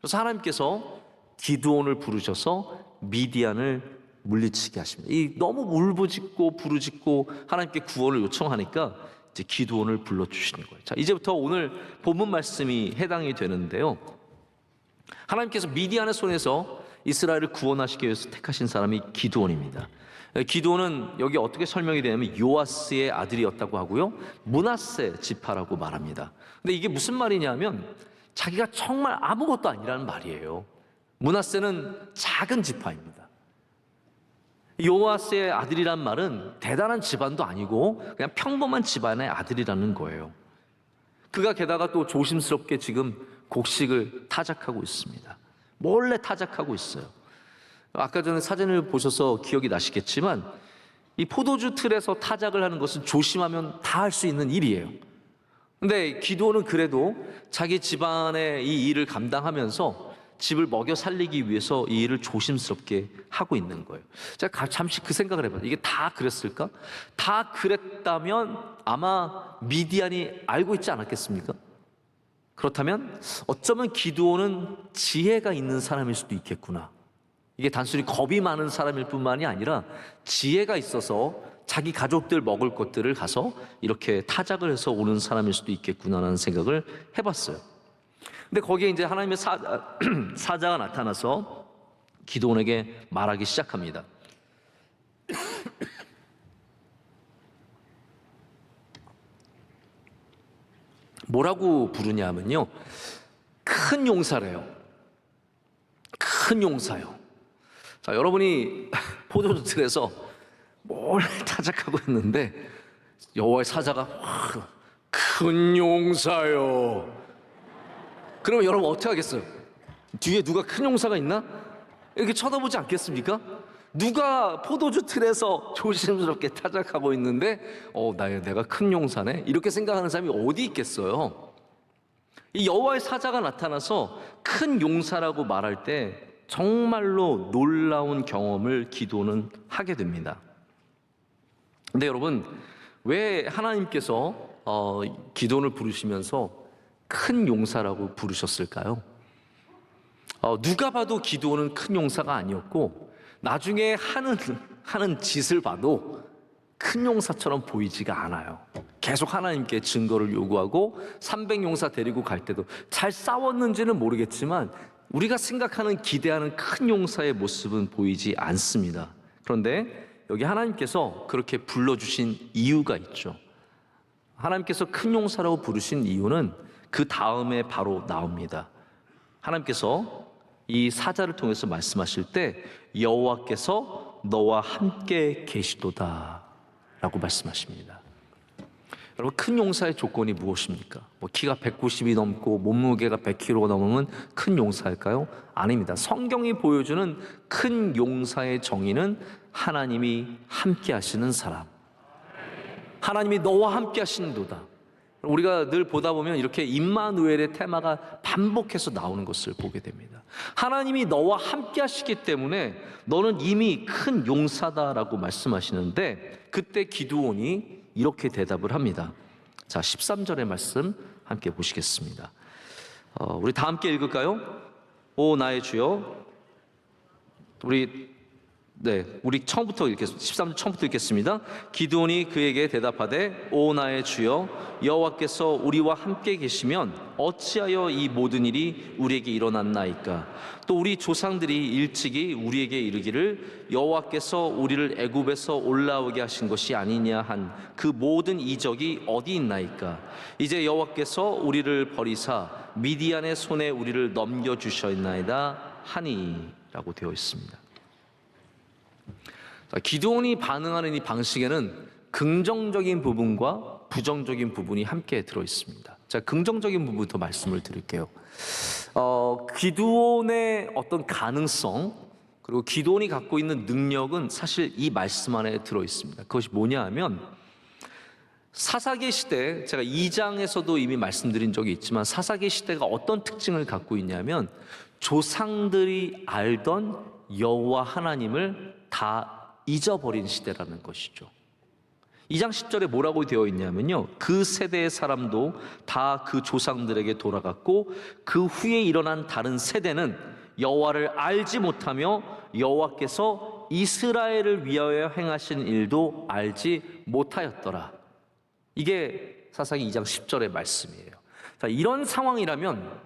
그래서 하나님께서 기드온을 부르셔서 미디안을 물리치게 하십니다. 이 너무 울부짖고 부르짖고 하나님께 구원을 요청하니까 이제 기드온을 불러주시는 거예요. 자, 이제부터 오늘 본문 말씀이 해당이 되는데요. 하나님께서 미디안의 손에서 이스라엘을 구원하시기 위해서 택하신 사람이 기드온입니다. 기드온은 여기 어떻게 설명이 되냐면 요아스의 아들이었다고 하고요, 므낫세 지파라고 말합니다. 근데 이게 무슨 말이냐면 자기가 정말 아무것도 아니라는 말이에요. 므낫세는 작은 지파입니다. 요아스의 아들이란 말은 대단한 집안도 아니고 그냥 평범한 집안의 아들이라는 거예요. 그가 게다가 또 조심스럽게 지금 곡식을 타작하고 있습니다. 몰래 타작하고 있어요. 아까 전에 사진을 보셔서 기억이 나시겠지만 이 포도주 틀에서 타작을 하는 것은 조심하면 다 할 수 있는 일이에요. 근데 기드온은 그래도 자기 집안의 이 일을 감당하면서 집을 먹여 살리기 위해서 이 일을 조심스럽게 하고 있는 거예요. 제가 잠시 그 생각을 해봐요. 이게 다 그랬을까? 다 그랬다면 아마 미디안이 알고 있지 않았겠습니까? 그렇다면 어쩌면 기드온은 지혜가 있는 사람일 수도 있겠구나. 이게 단순히 겁이 많은 사람일 뿐만이 아니라 지혜가 있어서 자기 가족들 먹을 것들을 가서 이렇게 타작을 해서 오는 사람일 수도 있겠구나라는 생각을 해봤어요. 근데 거기에 이제 하나님의 사자가 나타나서 기드온에게 말하기 시작합니다. 뭐라고 부르냐면요, 큰 용사래요. 큰 용사요. 자, 여러분이 포도주 틀에서 몰래 타작하고 있는데 여호와의 사자가 큰 용사요. 그러면 여러분 어떻게 하겠어요? 뒤에 누가 큰 용사가 있나? 이렇게 쳐다보지 않겠습니까? 누가 포도주 틀에서 조심스럽게 타작하고 있는데 내가 큰 용사네? 이렇게 생각하는 사람이 어디 있겠어요? 이 여호와의 사자가 나타나서 큰 용사라고 말할 때 정말로 놀라운 경험을 기도는 하게 됩니다. 근데 여러분, 왜 하나님께서 기도를 부르시면서 큰 용사라고 부르셨을까요? 누가 봐도 기드온은 큰 용사가 아니었고 나중에 하는 짓을 봐도 큰 용사처럼 보이지가 않아요. 계속 하나님께 증거를 요구하고 300용사 데리고 갈 때도 잘 싸웠는지는 모르겠지만 우리가 생각하는 기대하는 큰 용사의 모습은 보이지 않습니다. 그런데 여기 하나님께서 그렇게 불러주신 이유가 있죠. 하나님께서 큰 용사라고 부르신 이유는 그 다음에 바로 나옵니다. 하나님께서 이 사자를 통해서 말씀하실 때 여호와께서 너와 함께 계시도다 라고 말씀하십니다. 여러분, 큰 용사의 조건이 무엇입니까? 키가 190이 넘고 몸무게가 100kg가 넘으면 큰 용사일까요? 아닙니다. 성경이 보여주는 큰 용사의 정의는 하나님이 함께 하시는 사람, 하나님이 너와 함께 하시는도다. 우리가 늘 보다 보면 이렇게 임마누엘의 테마가 반복해서 나오는 것을 보게 됩니다. 하나님이 너와 함께 하시기 때문에 너는 이미 큰 용사다라고 말씀하시는데, 그때 기드온이 이렇게 대답을 합니다. 자, 13절의 말씀 함께 보시겠습니다. 우리 다 함께 읽을까요? 오 나의 주여. 우리 처음부터 읽겠습니다. 13절 처음부터 읽겠습니다. 기드온이 그에게 대답하되 오 나의 주여, 여호와께서 우리와 함께 계시면 어찌하여 이 모든 일이 우리에게 일어났나이까? 또 우리 조상들이 일찍이 우리에게 이르기를 여호와께서 우리를 애굽에서 올라오게 하신 것이 아니냐 한 그 모든 이적이 어디 있나이까? 이제 여호와께서 우리를 버리사 미디안의 손에 우리를 넘겨주셨나이다 하니라고 되어 있습니다. 기드온이 반응하는 이 방식에는 긍정적인 부분과 부정적인 부분이 함께 들어 있습니다. 자, 긍정적인 부분부터 말씀을 드릴게요. 기드온의 어떤 가능성, 그리고 기드온이 갖고 있는 능력은 사실 이 말씀 안에 들어 있습니다. 그것이 뭐냐 하면, 사사기 시대, 제가 2장에서도 이미 말씀드린 적이 있지만 사사기 시대가 어떤 특징을 갖고 있냐면 조상들이 알던 여호와 하나님을 다 잊어버린 시대라는 것이죠. 2장 10절에 뭐라고 되어 있냐면요, 그 세대의 사람도 다 그 조상들에게 돌아갔고 그 후에 일어난 다른 세대는 여호와를 알지 못하며 여호와께서 이스라엘을 위하여 행하신 일도 알지 못하였더라. 이게 사사기 2장 10절의 말씀이에요. 자, 이런 상황이라면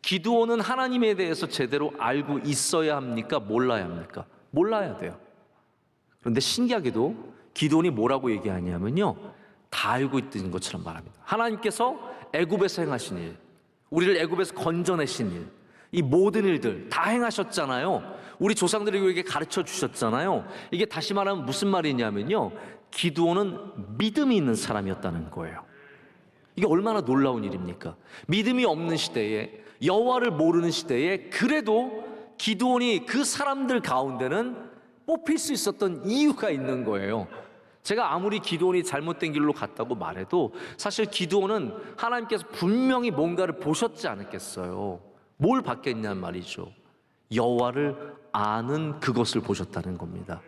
기드온은 하나님에 대해서 제대로 알고 있어야 합니까? 몰라야 합니까? 몰라야 돼요. 그런데 신기하게도 기드온이 뭐라고 얘기하냐면요, 다 알고 있는 것처럼 말합니다. 하나님께서 애굽에서 행하신 일, 우리를 애굽에서 건져내신 일, 이 모든 일들 다 행하셨잖아요. 우리 조상들에게 우리에게 가르쳐 주셨잖아요. 이게 다시 말하면 무슨 말이냐면요, 기드온은 믿음이 있는 사람이었다는 거예요. 이게 얼마나 놀라운 일입니까? 믿음이 없는 시대에, 여호와를 모르는 시대에 그래도 기드온이 그 사람들 가운데는 뽑힐 수 있었던 이유가 있는 거예요. 제가 아무리 기드온이 잘못된 길로 갔다고 말해도 사실 기드온은 하나님께서 분명히 뭔가를 보셨지 않았겠어요. 뭘 봤겠냔 말이죠. 여호와를 아는 그것을 보셨다는 겁니다.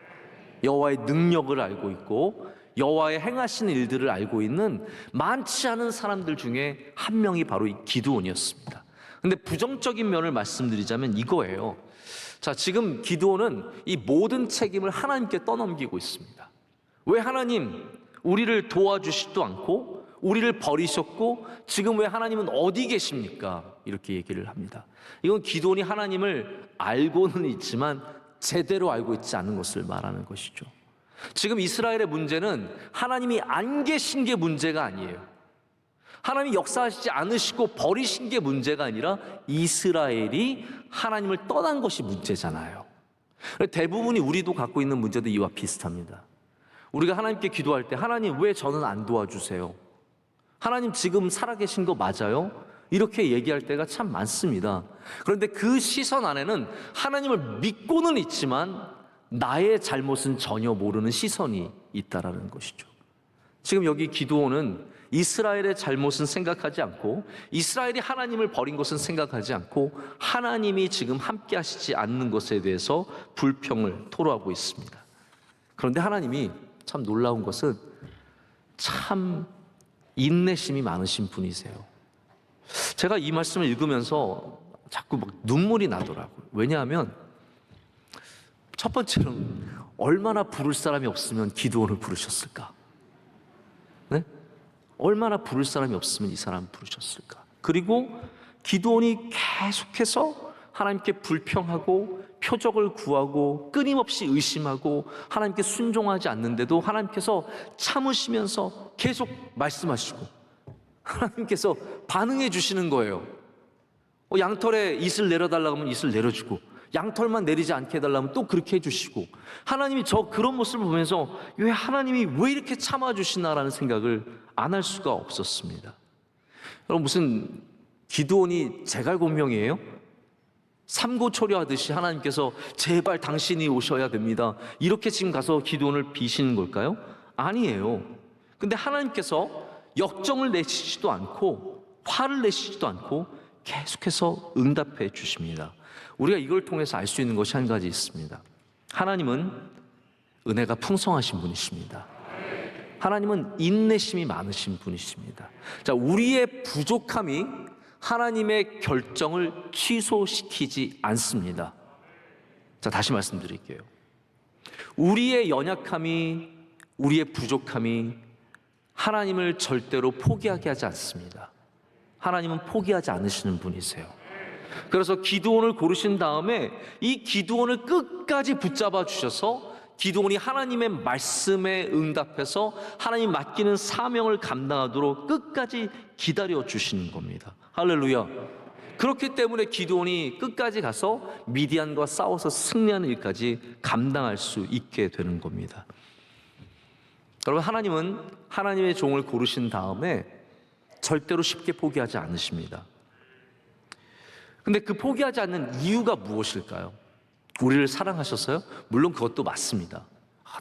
여호와의 능력을 알고 있고 여호와의 행하신 일들을 알고 있는 많지 않은 사람들 중에 한 명이 바로 이 기드온이었습니다. 근데 부정적인 면을 말씀드리자면 이거예요. 자, 지금 기드온은 이 모든 책임을 하나님께 떠넘기고 있습니다. 왜 하나님 우리를 도와주시지도 않고 우리를 버리셨고 지금 왜 하나님은 어디 계십니까? 이렇게 얘기를 합니다. 이건 기드온이 하나님을 알고는 있지만 제대로 알고 있지 않은 것을 말하는 것이죠. 지금 이스라엘의 문제는 하나님이 안 계신 게 문제가 아니에요. 하나님이 역사하시지 않으시고 버리신 게 문제가 아니라 이스라엘이 하나님을 떠난 것이 문제잖아요. 대부분이 우리도 갖고 있는 문제도 이와 비슷합니다. 우리가 하나님께 기도할 때 하나님 왜 저는 안 도와주세요? 하나님 지금 살아계신 거 맞아요? 이렇게 얘기할 때가 참 많습니다. 그런데 그 시선 안에는 하나님을 믿고는 있지만 나의 잘못은 전혀 모르는 시선이 있다라는 것이죠. 지금 여기 기드온은 이스라엘의 잘못은 생각하지 않고 이스라엘이 하나님을 버린 것은 생각하지 않고 하나님이 지금 함께 하시지 않는 것에 대해서 불평을 토로하고 있습니다. 그런데 하나님이 참 놀라운 것은 참 인내심이 많으신 분이세요. 제가 이 말씀을 읽으면서 자꾸 막 눈물이 나더라고요. 왜냐하면 첫 번째로는 얼마나 부를 사람이 없으면 기드온을 부르셨을까? 네? 얼마나 부를 사람이 없으면 이 사람을 부르셨을까? 그리고 기드온이 계속해서 하나님께 불평하고 표적을 구하고 끊임없이 의심하고 하나님께 순종하지 않는데도 하나님께서 참으시면서 계속 말씀하시고 하나님께서 반응해 주시는 거예요. 양털에 이슬 내려달라고 하면 이슬 내려주고 양털만 내리지 않게 해달라면 또 그렇게 해주시고 하나님이 저 그런 모습을 보면서 왜 하나님이 왜 이렇게 참아주시나라는 생각을 안 할 수가 없었습니다. 여러분 무슨 기드온이 제갈공명이에요? 삼고초려하듯이 하나님께서 제발 당신이 오셔야 됩니다. 이렇게 지금 가서 기드온을 비시는 걸까요? 아니에요. 근데 하나님께서 역정을 내시지도 않고 화를 내시지도 않고 계속해서 응답해 주십니다. 우리가 이걸 통해서 알 수 있는 것이 한 가지 있습니다. 하나님은 은혜가 풍성하신 분이십니다. 하나님은 인내심이 많으신 분이십니다. 자, 우리의 부족함이 하나님의 결정을 취소시키지 않습니다. 자, 다시 말씀드릴게요. 우리의 연약함이, 우리의 부족함이 하나님을 절대로 포기하게 하지 않습니다. 하나님은 포기하지 않으시는 분이세요. 그래서 기드온을 고르신 다음에 이 기드온을 끝까지 붙잡아 주셔서 기드온이 하나님의 말씀에 응답해서 하나님 맡기는 사명을 감당하도록 끝까지 기다려 주시는 겁니다. 할렐루야. 그렇기 때문에 기드온이 끝까지 가서 미디안과 싸워서 승리하는 일까지 감당할 수 있게 되는 겁니다. 여러분, 하나님은 하나님의 종을 고르신 다음에 절대로 쉽게 포기하지 않으십니다. 근데 그 포기하지 않는 이유가 무엇일까요? 우리를 사랑하셨어요? 물론 그것도 맞습니다.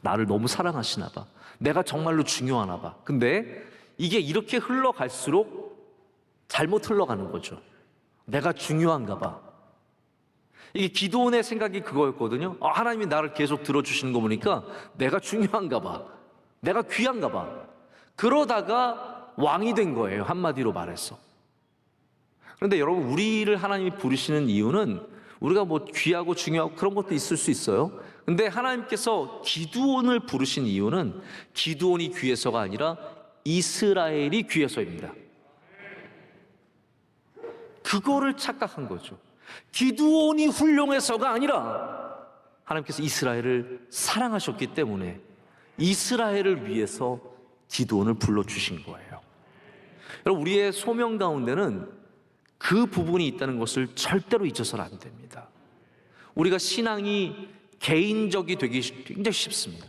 나를 너무 사랑하시나 봐. 내가 정말로 중요하나 봐. 근데 이게 이렇게 흘러갈수록 잘못 흘러가는 거죠. 내가 중요한가 봐. 이게 기도원의 생각이 그거였거든요. 하나님이 나를 계속 들어주시는 거 보니까 내가 중요한가 봐, 내가 귀한가 봐. 그러다가 왕이 된 거예요, 한마디로 말해서. 그런데 여러분, 우리를 하나님이 부르시는 이유는 우리가 뭐 귀하고 중요하고 그런 것도 있을 수 있어요. 근데 하나님께서 기드온을 부르신 이유는 기드온이 귀해서가 아니라 이스라엘이 귀해서입니다. 그거를 착각한 거죠. 기드온이 훌륭해서가 아니라 하나님께서 이스라엘을 사랑하셨기 때문에 이스라엘을 위해서 기드온을 불러주신 거예요. 여러분, 우리의 소명 가운데는 그 부분이 있다는 것을 절대로 잊어서는 안 됩니다. 우리가 신앙이 개인적이 되기 굉장히 쉽습니다.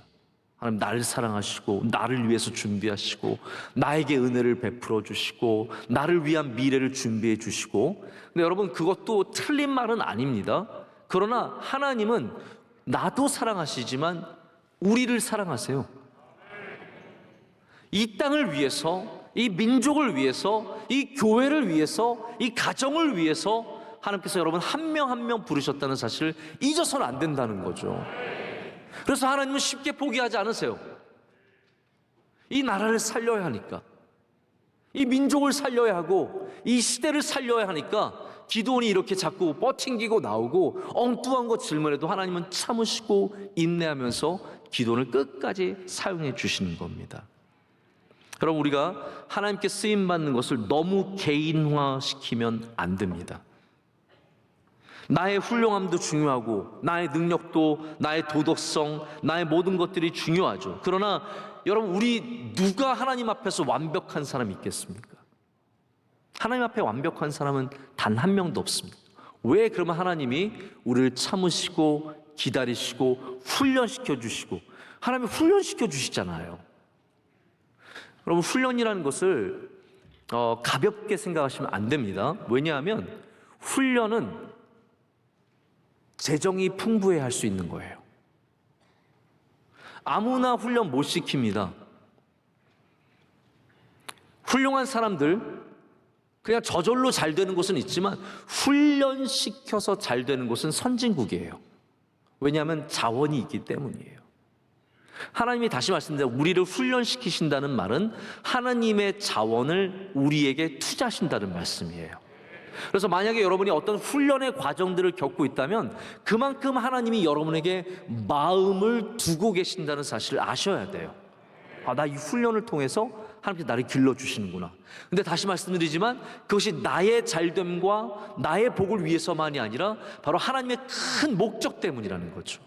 하나님 나를 사랑하시고 나를 위해서 준비하시고 나에게 은혜를 베풀어 주시고 나를 위한 미래를 준비해 주시고, 근데 여러분, 그것도 틀린 말은 아닙니다. 그러나 하나님은 나도 사랑하시지만 우리를 사랑하세요. 이 땅을 위해서, 이 민족을 위해서, 이 교회를 위해서, 이 가정을 위해서 하나님께서 여러분 한 명 한 명 부르셨다는 사실을 잊어서는 안 된다는 거죠. 그래서 하나님은 쉽게 포기하지 않으세요. 이 나라를 살려야 하니까, 이 민족을 살려야 하고 이 시대를 살려야 하니까 기드온이 이렇게 자꾸 뻗팅기고 나오고 엉뚱한 거 질문해도 하나님은 참으시고 인내하면서 기드온을 끝까지 사용해 주시는 겁니다. 여러분, 우리가 하나님께 쓰임받는 것을 너무 개인화시키면 안 됩니다. 나의 훌륭함도 중요하고 나의 능력도, 나의 도덕성, 나의 모든 것들이 중요하죠. 그러나 여러분, 우리 누가 하나님 앞에서 완벽한 사람이 있겠습니까? 하나님 앞에 완벽한 사람은 단 한 명도 없습니다. 왜? 그러면 하나님이 우리를 참으시고 기다리시고 훈련시켜 주시고, 하나님이 훈련시켜 주시잖아요. 여러분, 훈련이라는 것을 가볍게 생각하시면 안 됩니다. 왜냐하면 훈련은 재정이 풍부해야 할 수 있는 거예요. 아무나 훈련 못 시킵니다. 훌륭한 사람들, 그냥 저절로 잘 되는 곳은 있지만 훈련시켜서 잘 되는 곳은 선진국이에요. 왜냐하면 자원이 있기 때문이에요. 하나님이, 다시 말씀드려, 우리를 훈련시키신다는 말은 하나님의 자원을 우리에게 투자하신다는 말씀이에요. 그래서 만약에 여러분이 어떤 훈련의 과정들을 겪고 있다면 그만큼 하나님이 여러분에게 마음을 두고 계신다는 사실을 아셔야 돼요. 나 이 훈련을 통해서 하나님께서 나를 길러주시는구나. 근데 다시 말씀드리지만 그것이 나의 잘됨과 나의 복을 위해서만이 아니라 바로 하나님의 큰 목적 때문이라는 거죠.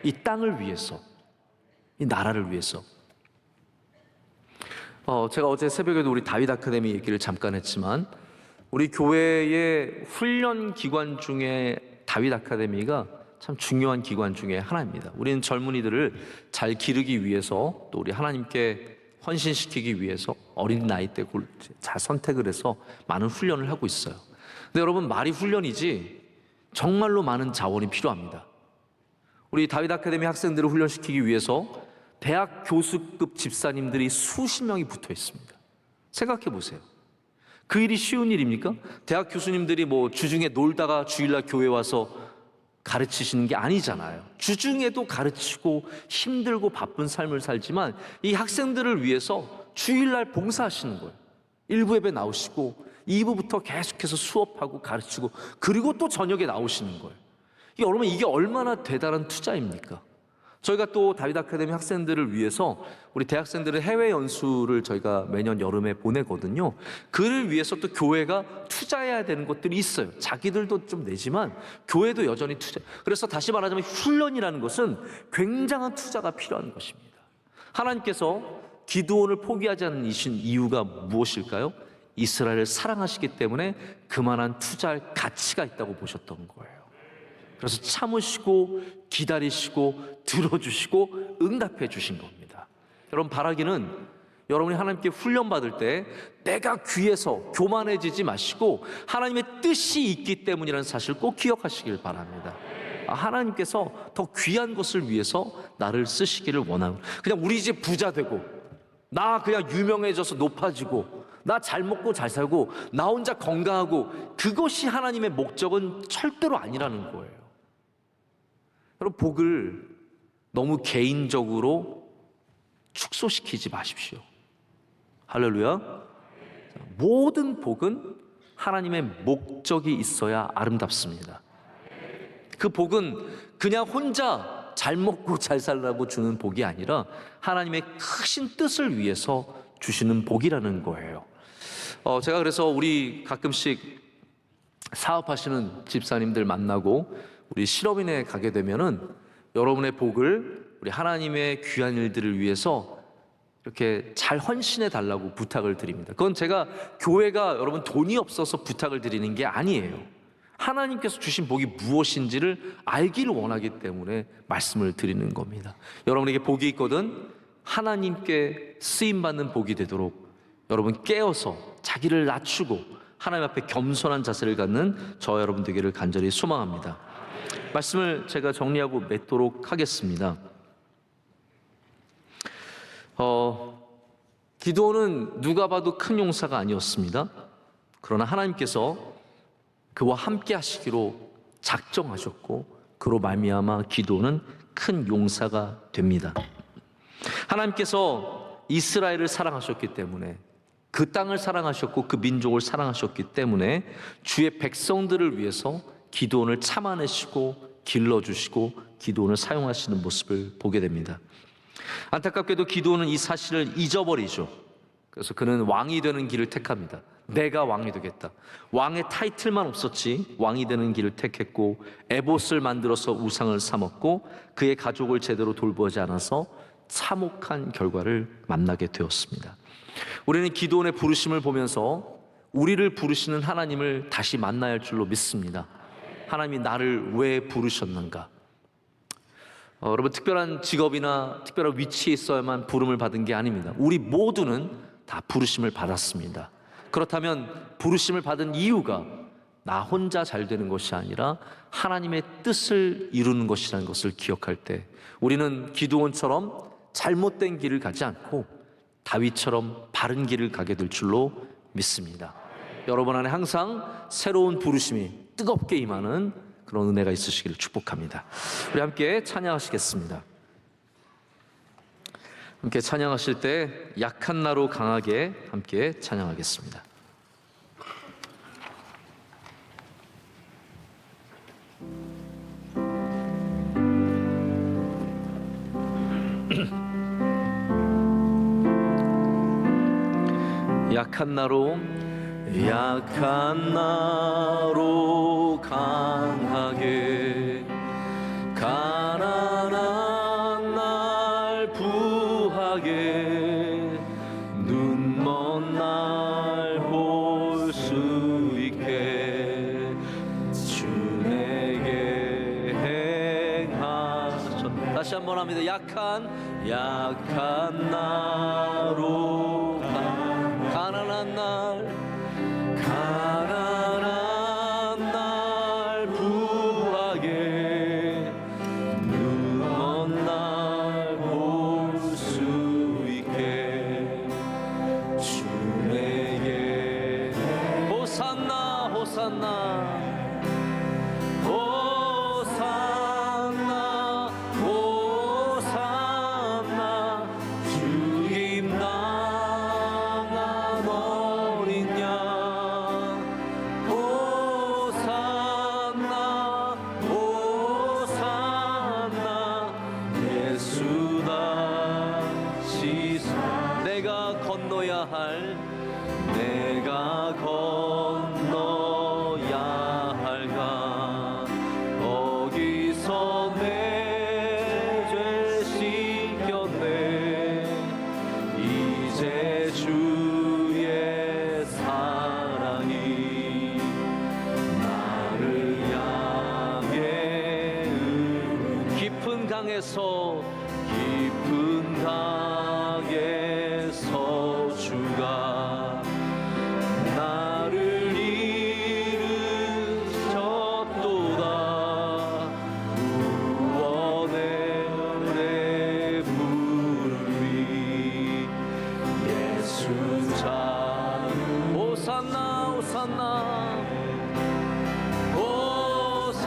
이 땅을 위해서, 이 나라를 위해서. 제가 어제 새벽에도 우리 다윗 아카데미 얘기를 잠깐 했지만, 우리 교회의 훈련 기관 중에 다윗 아카데미가 참 중요한 기관 중에 하나입니다. 우리는 젊은이들을 잘 기르기 위해서, 또 우리 하나님께 헌신시키기 위해서 어린 나이 때 잘 선택을 해서 많은 훈련을 하고 있어요. 근데 여러분, 말이 훈련이지 정말로 많은 자원이 필요합니다. 우리 다윗 아카데미 학생들을 훈련시키기 위해서 대학 교수급 집사님들이 수십 명이 붙어 있습니다. 생각해 보세요. 그 일이 쉬운 일입니까? 대학 교수님들이 뭐 주중에 놀다가 주일날 교회 와서 가르치시는 게 아니잖아요. 주중에도 가르치고 힘들고 바쁜 삶을 살지만 이 학생들을 위해서 주일날 봉사하시는 거예요. 1부 예배 나오시고 2부부터 계속해서 수업하고 가르치고, 그리고 또 저녁에 나오시는 거예요. 여러분, 이게 얼마나 대단한 투자입니까? 저희가 또 다윗 아카데미 학생들을 위해서 우리 대학생들의 해외 연수를 저희가 매년 여름에 보내거든요. 그를 위해서 또 교회가 투자해야 되는 것들이 있어요. 자기들도 좀 내지만 교회도 여전히 투자. 그래서 다시 말하자면 훈련이라는 것은 굉장한 투자가 필요한 것입니다. 하나님께서 기드온을 포기하지 않는 이유가 무엇일까요? 이스라엘을 사랑하시기 때문에 그만한 투자할 가치가 있다고 보셨던 거예요. 그래서 참으시고 기다리시고 들어주시고 응답해 주신 겁니다. 여러분, 바라기는 여러분이 하나님께 훈련받을 때 내가 귀해서 교만해지지 마시고 하나님의 뜻이 있기 때문이라는 사실을 꼭 기억하시길 바랍니다. 하나님께서 더 귀한 것을 위해서 나를 쓰시기를 원하고, 그냥 우리 이제 부자 되고 나 그냥 유명해져서 높아지고 나 잘 먹고 잘 살고 나 혼자 건강하고, 그것이 하나님의 목적은 절대로 아니라는 거예요. 여러분, 복을 너무 개인적으로 축소시키지 마십시오. 할렐루야. 모든 복은 하나님의 목적이 있어야 아름답습니다. 그 복은 그냥 혼자 잘 먹고 잘 살라고 주는 복이 아니라 하나님의 크신 뜻을 위해서 주시는 복이라는 거예요. 제가 그래서 우리 가끔씩 사업하시는 집사님들 만나고 우리 실업인회 가게 되면은 여러분의 복을 우리 하나님의 귀한 일들을 위해서 이렇게 잘 헌신해 달라고 부탁을 드립니다. 그건 제가 교회가 여러분 돈이 없어서 부탁을 드리는 게 아니에요. 하나님께서 주신 복이 무엇인지를 알기를 원하기 때문에 말씀을 드리는 겁니다. 여러분에게 복이 있거든 하나님께 쓰임받는 복이 되도록 여러분 깨어서 자기를 낮추고 하나님 앞에 겸손한 자세를 갖는 저와 여러분 되기를 간절히 소망합니다. 말씀을 제가 정리하고 맺도록 하겠습니다. 기드온은 누가 봐도 큰 용사가 아니었습니다. 그러나 하나님께서 그와 함께 하시기로 작정하셨고 그로 말미암아 기드온은 큰 용사가 됩니다. 하나님께서 이스라엘을 사랑하셨기 때문에 그 땅을 사랑하셨고 그 민족을 사랑하셨기 때문에 주의 백성들을 위해서 기드온을 참아내시고 길러주시고 기드온을 사용하시는 모습을 보게 됩니다. 안타깝게도 기드온은 이 사실을 잊어버리죠. 그래서 그는 왕이 되는 길을 택합니다. 내가 왕이 되겠다. 왕의 타이틀만 없었지 왕이 되는 길을 택했고 에봇을 만들어서 우상을 삼았고 그의 가족을 제대로 돌보지 않아서 참혹한 결과를 만나게 되었습니다. 우리는 기드온의 부르심을 보면서 우리를 부르시는 하나님을 다시 만나야 할 줄로 믿습니다. 하나님이 나를 왜 부르셨는가? 여러분, 특별한 직업이나 특별한 위치에 있어야만 부름을 받은 게 아닙니다. 우리 모두는 다 부르심을 받았습니다. 그렇다면 부르심을 받은 이유가 나 혼자 잘 되는 것이 아니라 하나님의 뜻을 이루는 것이라는 것을 기억할 때 우리는 기드온처럼 잘못된 길을 가지 않고 다윗처럼 바른 길을 가게 될 줄로 믿습니다. 여러분 안에 항상 새로운 부르심이 뜨겁게 임하는 그런 은혜가 있으시기를 축복합니다. 우리 함께 찬양하시겠습니다. 함께 찬양하실 때 약한 나로 강하게 함께 찬양하겠습니다. 약한 나로 강하게 가난한 날 부하게 눈먼 날 볼 수 있게 주 내게 행하셨. 다시 한번 합니다. 약한 나로 가난한 날 부하게 눈먼 날 볼 수 있게 주 내게 호산나 호산나 호산나 호산나 주님 나만 어린 양 호산나 호산나 예수 다시 내가 건너야 할 강 거기서 내 죄 씻겼네 이제 주의 사랑이 나를 향해 깊은 강에서 주가 나를 이르셨도다 구원의 부르리 예수 자 호산나 호산나 호산나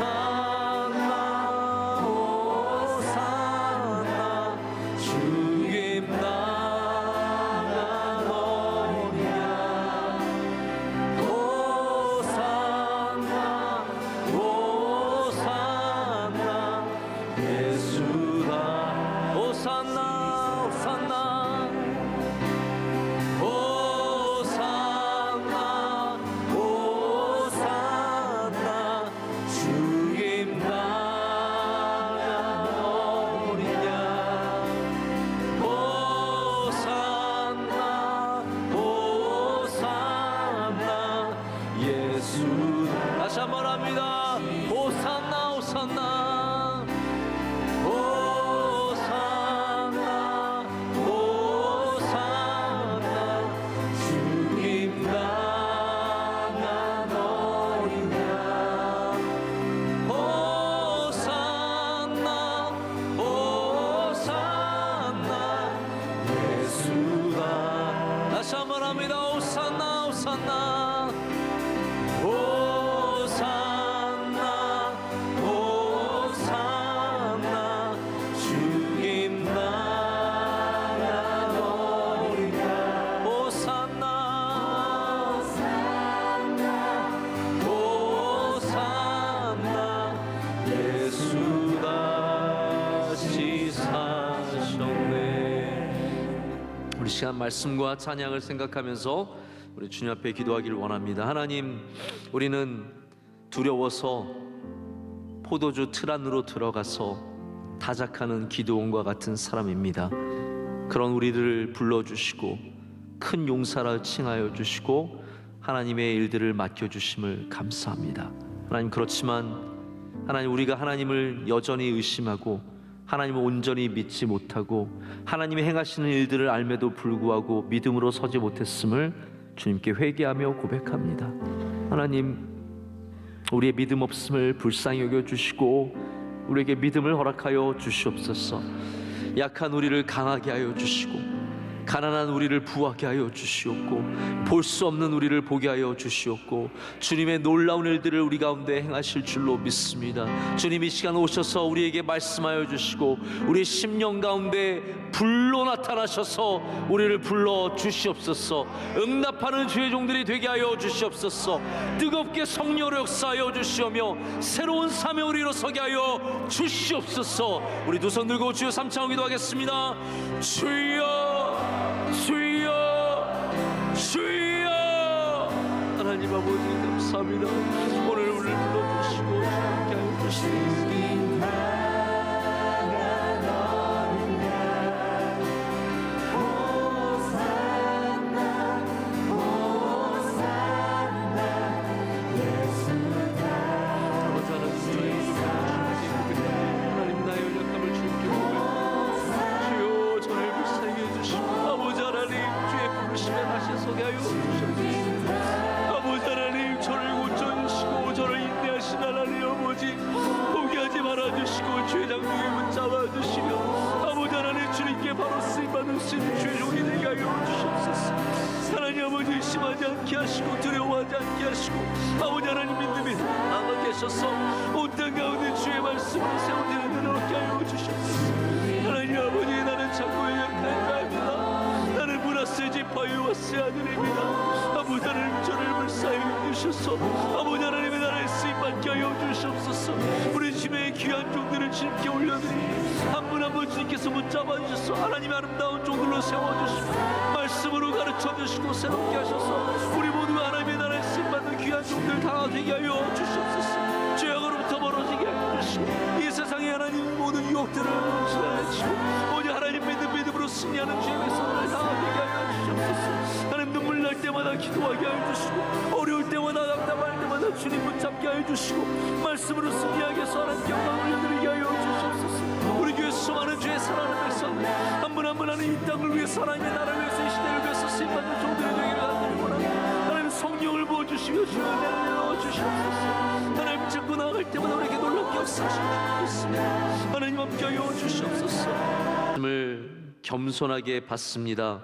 시간 말씀과 찬양을 생각하면서 우리 주님 앞에 기도하기를 원합니다. 하나님, 우리는 두려워서 포도주 틀 안으로 들어가서 타작하는 기드온과 같은 사람입니다. 그런 우리들을 불러주시고 큰 용사라 칭하여 주시고 하나님의 일들을 맡겨주심을 감사합니다. 하나님, 그렇지만 하나님, 우리가 하나님을 여전히 의심하고 하나님을 온전히 믿지 못하고 하나님이 행하시는 일들을 알매도 불구하고 믿음으로 서지 못했음을 주님께 회개하며 고백합니다. 하나님, 우리의 믿음 없음을 불쌍히 여겨주시고 우리에게 믿음을 허락하여 주시옵소서. 약한 우리를 강하게 하여 주시고 가난한 우리를 부하게 하여 주시옵고 볼 수 없는 우리를 보게 하여 주시옵고 주님의 놀라운 일들을 우리 가운데 행하실 줄로 믿습니다. 주님, 이 시간 오셔서 우리에게 말씀하여 주시고 우리의 심령 가운데 불로 나타나셔서 우리를 불러 주시옵소서. 응답하는 주의 종들이 되게 하여 주시옵소서. 뜨겁게 성령으로 역사하여 주시오며 새로운 사명을 이루어서게 하여 주시옵소서. 우리 두 손 들고 주여 삼창 기도하겠습니다. 주여, 주여, 주여. 하나님 아버지 감사합니다. 오늘 우리를 불러주시고 함께 하여 주시옵소서. 않게 하시고 두려워하지 않게 하시고 아버지 하나님 믿음이 나아가 계셔서 온 땅 가운데 주의 말씀을 세워지는 은혜를 얻게 하여 주시옵소서. 하나님 아버지, 나는 창고에 약한 자입니다. 나는 문하세 지파의 와세 아들입니다. 아버지 하나님, 저를 불쌍히 주셔서 아버지 하나님의 나라에 쓰임받게 하여 주시옵소서. 우리 집에 귀한 종들을 주님께 올려드리니 한 분 한 분 주님께서 붙잡아 주셔서 하나님의 아름다운 종들로 세워주시고 말씀으로 가르쳐 주시고 새롭게 하셔서 우리 모두가 하나님의 나라에 쓰임받는 귀한 종들 다 되게 하여 주시옵소서. 죄악으로부터 멀어지게 하여 주시고 이 세상에 하나님 모든 유혹들을 지나치고 오직 하나님 믿음으로 승리하는 주의 백성을 다 되게 하여 주시옵소서. 하나님, 눈물 날 때마다 기도하게 하여 주시고 어려울 때마다 답답할 때마다 주님 붙잡게 하여 주시고 말씀으로 승리하게 해서 하나님께 영광을 올려드리게 하여 주시옵소서. 우리 교회 수많은 주의 사랑하는 백성들 한 분 한 분 하나님 이 땅을 위해서 하나님의 나라를 위해서 이 시대를 위해서 쓰임받는 종들이 되기를 간절히 원합니다. 하나님, 성령을 부어주시며 주의 은혜를 넣어주시옵소서. 하나님, 자꾸 나아갈 때마다 우리에게 놀랍게 역사하시고 있습니다. 하나님, 함께하여 주시옵소서. 말씀을 겸손하게 받습니다.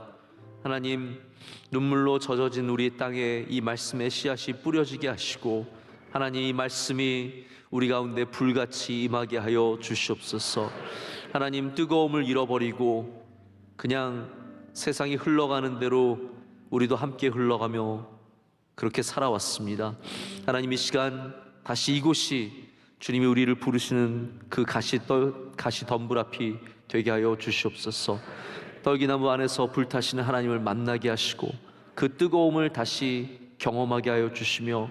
하나님, 눈물로 젖어진 우리 땅에 이 말씀의 씨앗이 뿌려지게 하시고 하나님, 이 말씀이 우리 가운데 불같이 임하게 하여 주시옵소서. 하나님, 뜨거움을 잃어버리고 그냥 세상이 흘러가는 대로 우리도 함께 흘러가며 그렇게 살아왔습니다. 하나님, 이 시간 다시 이곳이 주님이 우리를 부르시는 그 가시 덤불 앞이 되게 하여 주시옵소서. 떨기나무 안에서 불타시는 하나님을 만나게 하시고 그 뜨거움을 다시 경험하게 하여 주시며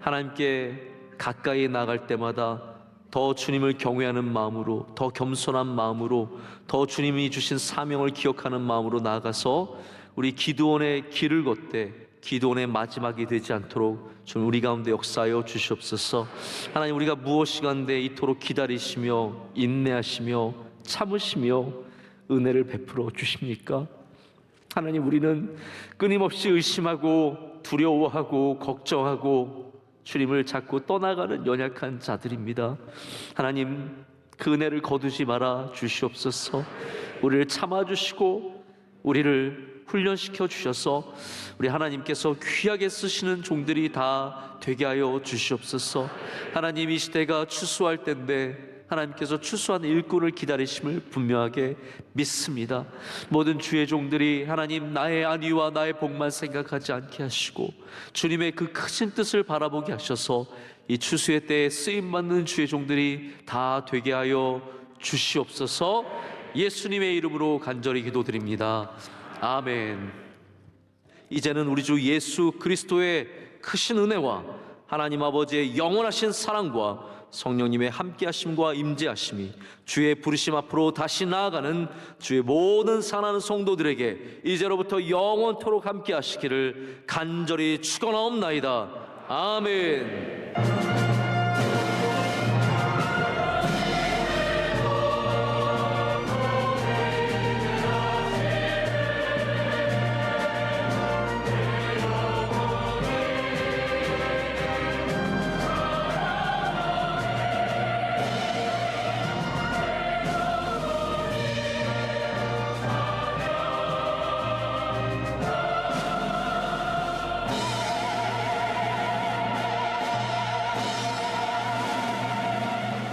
하나님께 가까이 나갈 때마다 더 주님을 경외하는 마음으로, 더 겸손한 마음으로, 더 주님이 주신 사명을 기억하는 마음으로 나아가서 우리 기드온의 길을 걷되 기도원의 마지막이 되지 않도록 좀 우리 가운데 역사하여 주시옵소서. 하나님, 우리가 무엇이간데 이토록 기다리시며 인내하시며 참으시며 은혜를 베풀어 주십니까? 하나님, 우리는 끊임없이 의심하고 두려워하고 걱정하고 주님을 자꾸 떠나가는 연약한 자들입니다. 하나님, 그 은혜를 거두지 말아 주시옵소서. 우리를 참아주시고 우리를 훈련시켜 주셔서 우리 하나님께서 귀하게 쓰시는 종들이 다 되게 하여 주시옵소서. 하나님, 이 시대가 추수할 때인데 하나님께서 추수한 일꾼을 기다리심을 분명하게 믿습니다. 모든 주의 종들이 하나님, 나의 안위와 나의 복만 생각하지 않게 하시고 주님의 그 크신 뜻을 바라보게 하셔서 이 추수의 때에 쓰임받는 주의 종들이 다 되게 하여 주시옵소서. 예수님의 이름으로 간절히 기도드립니다. 아멘. 이제는 우리 주 예수 그리스도의 크신 은혜와 하나님 아버지의 영원하신 사랑과 성령님의 함께하심과 임재하심이 주의 부르심 앞으로 다시 나아가는 주의 모든 사랑하는 성도들에게 이제로부터 영원토록 함께하시기를 간절히 축원하옵나이다. 아멘.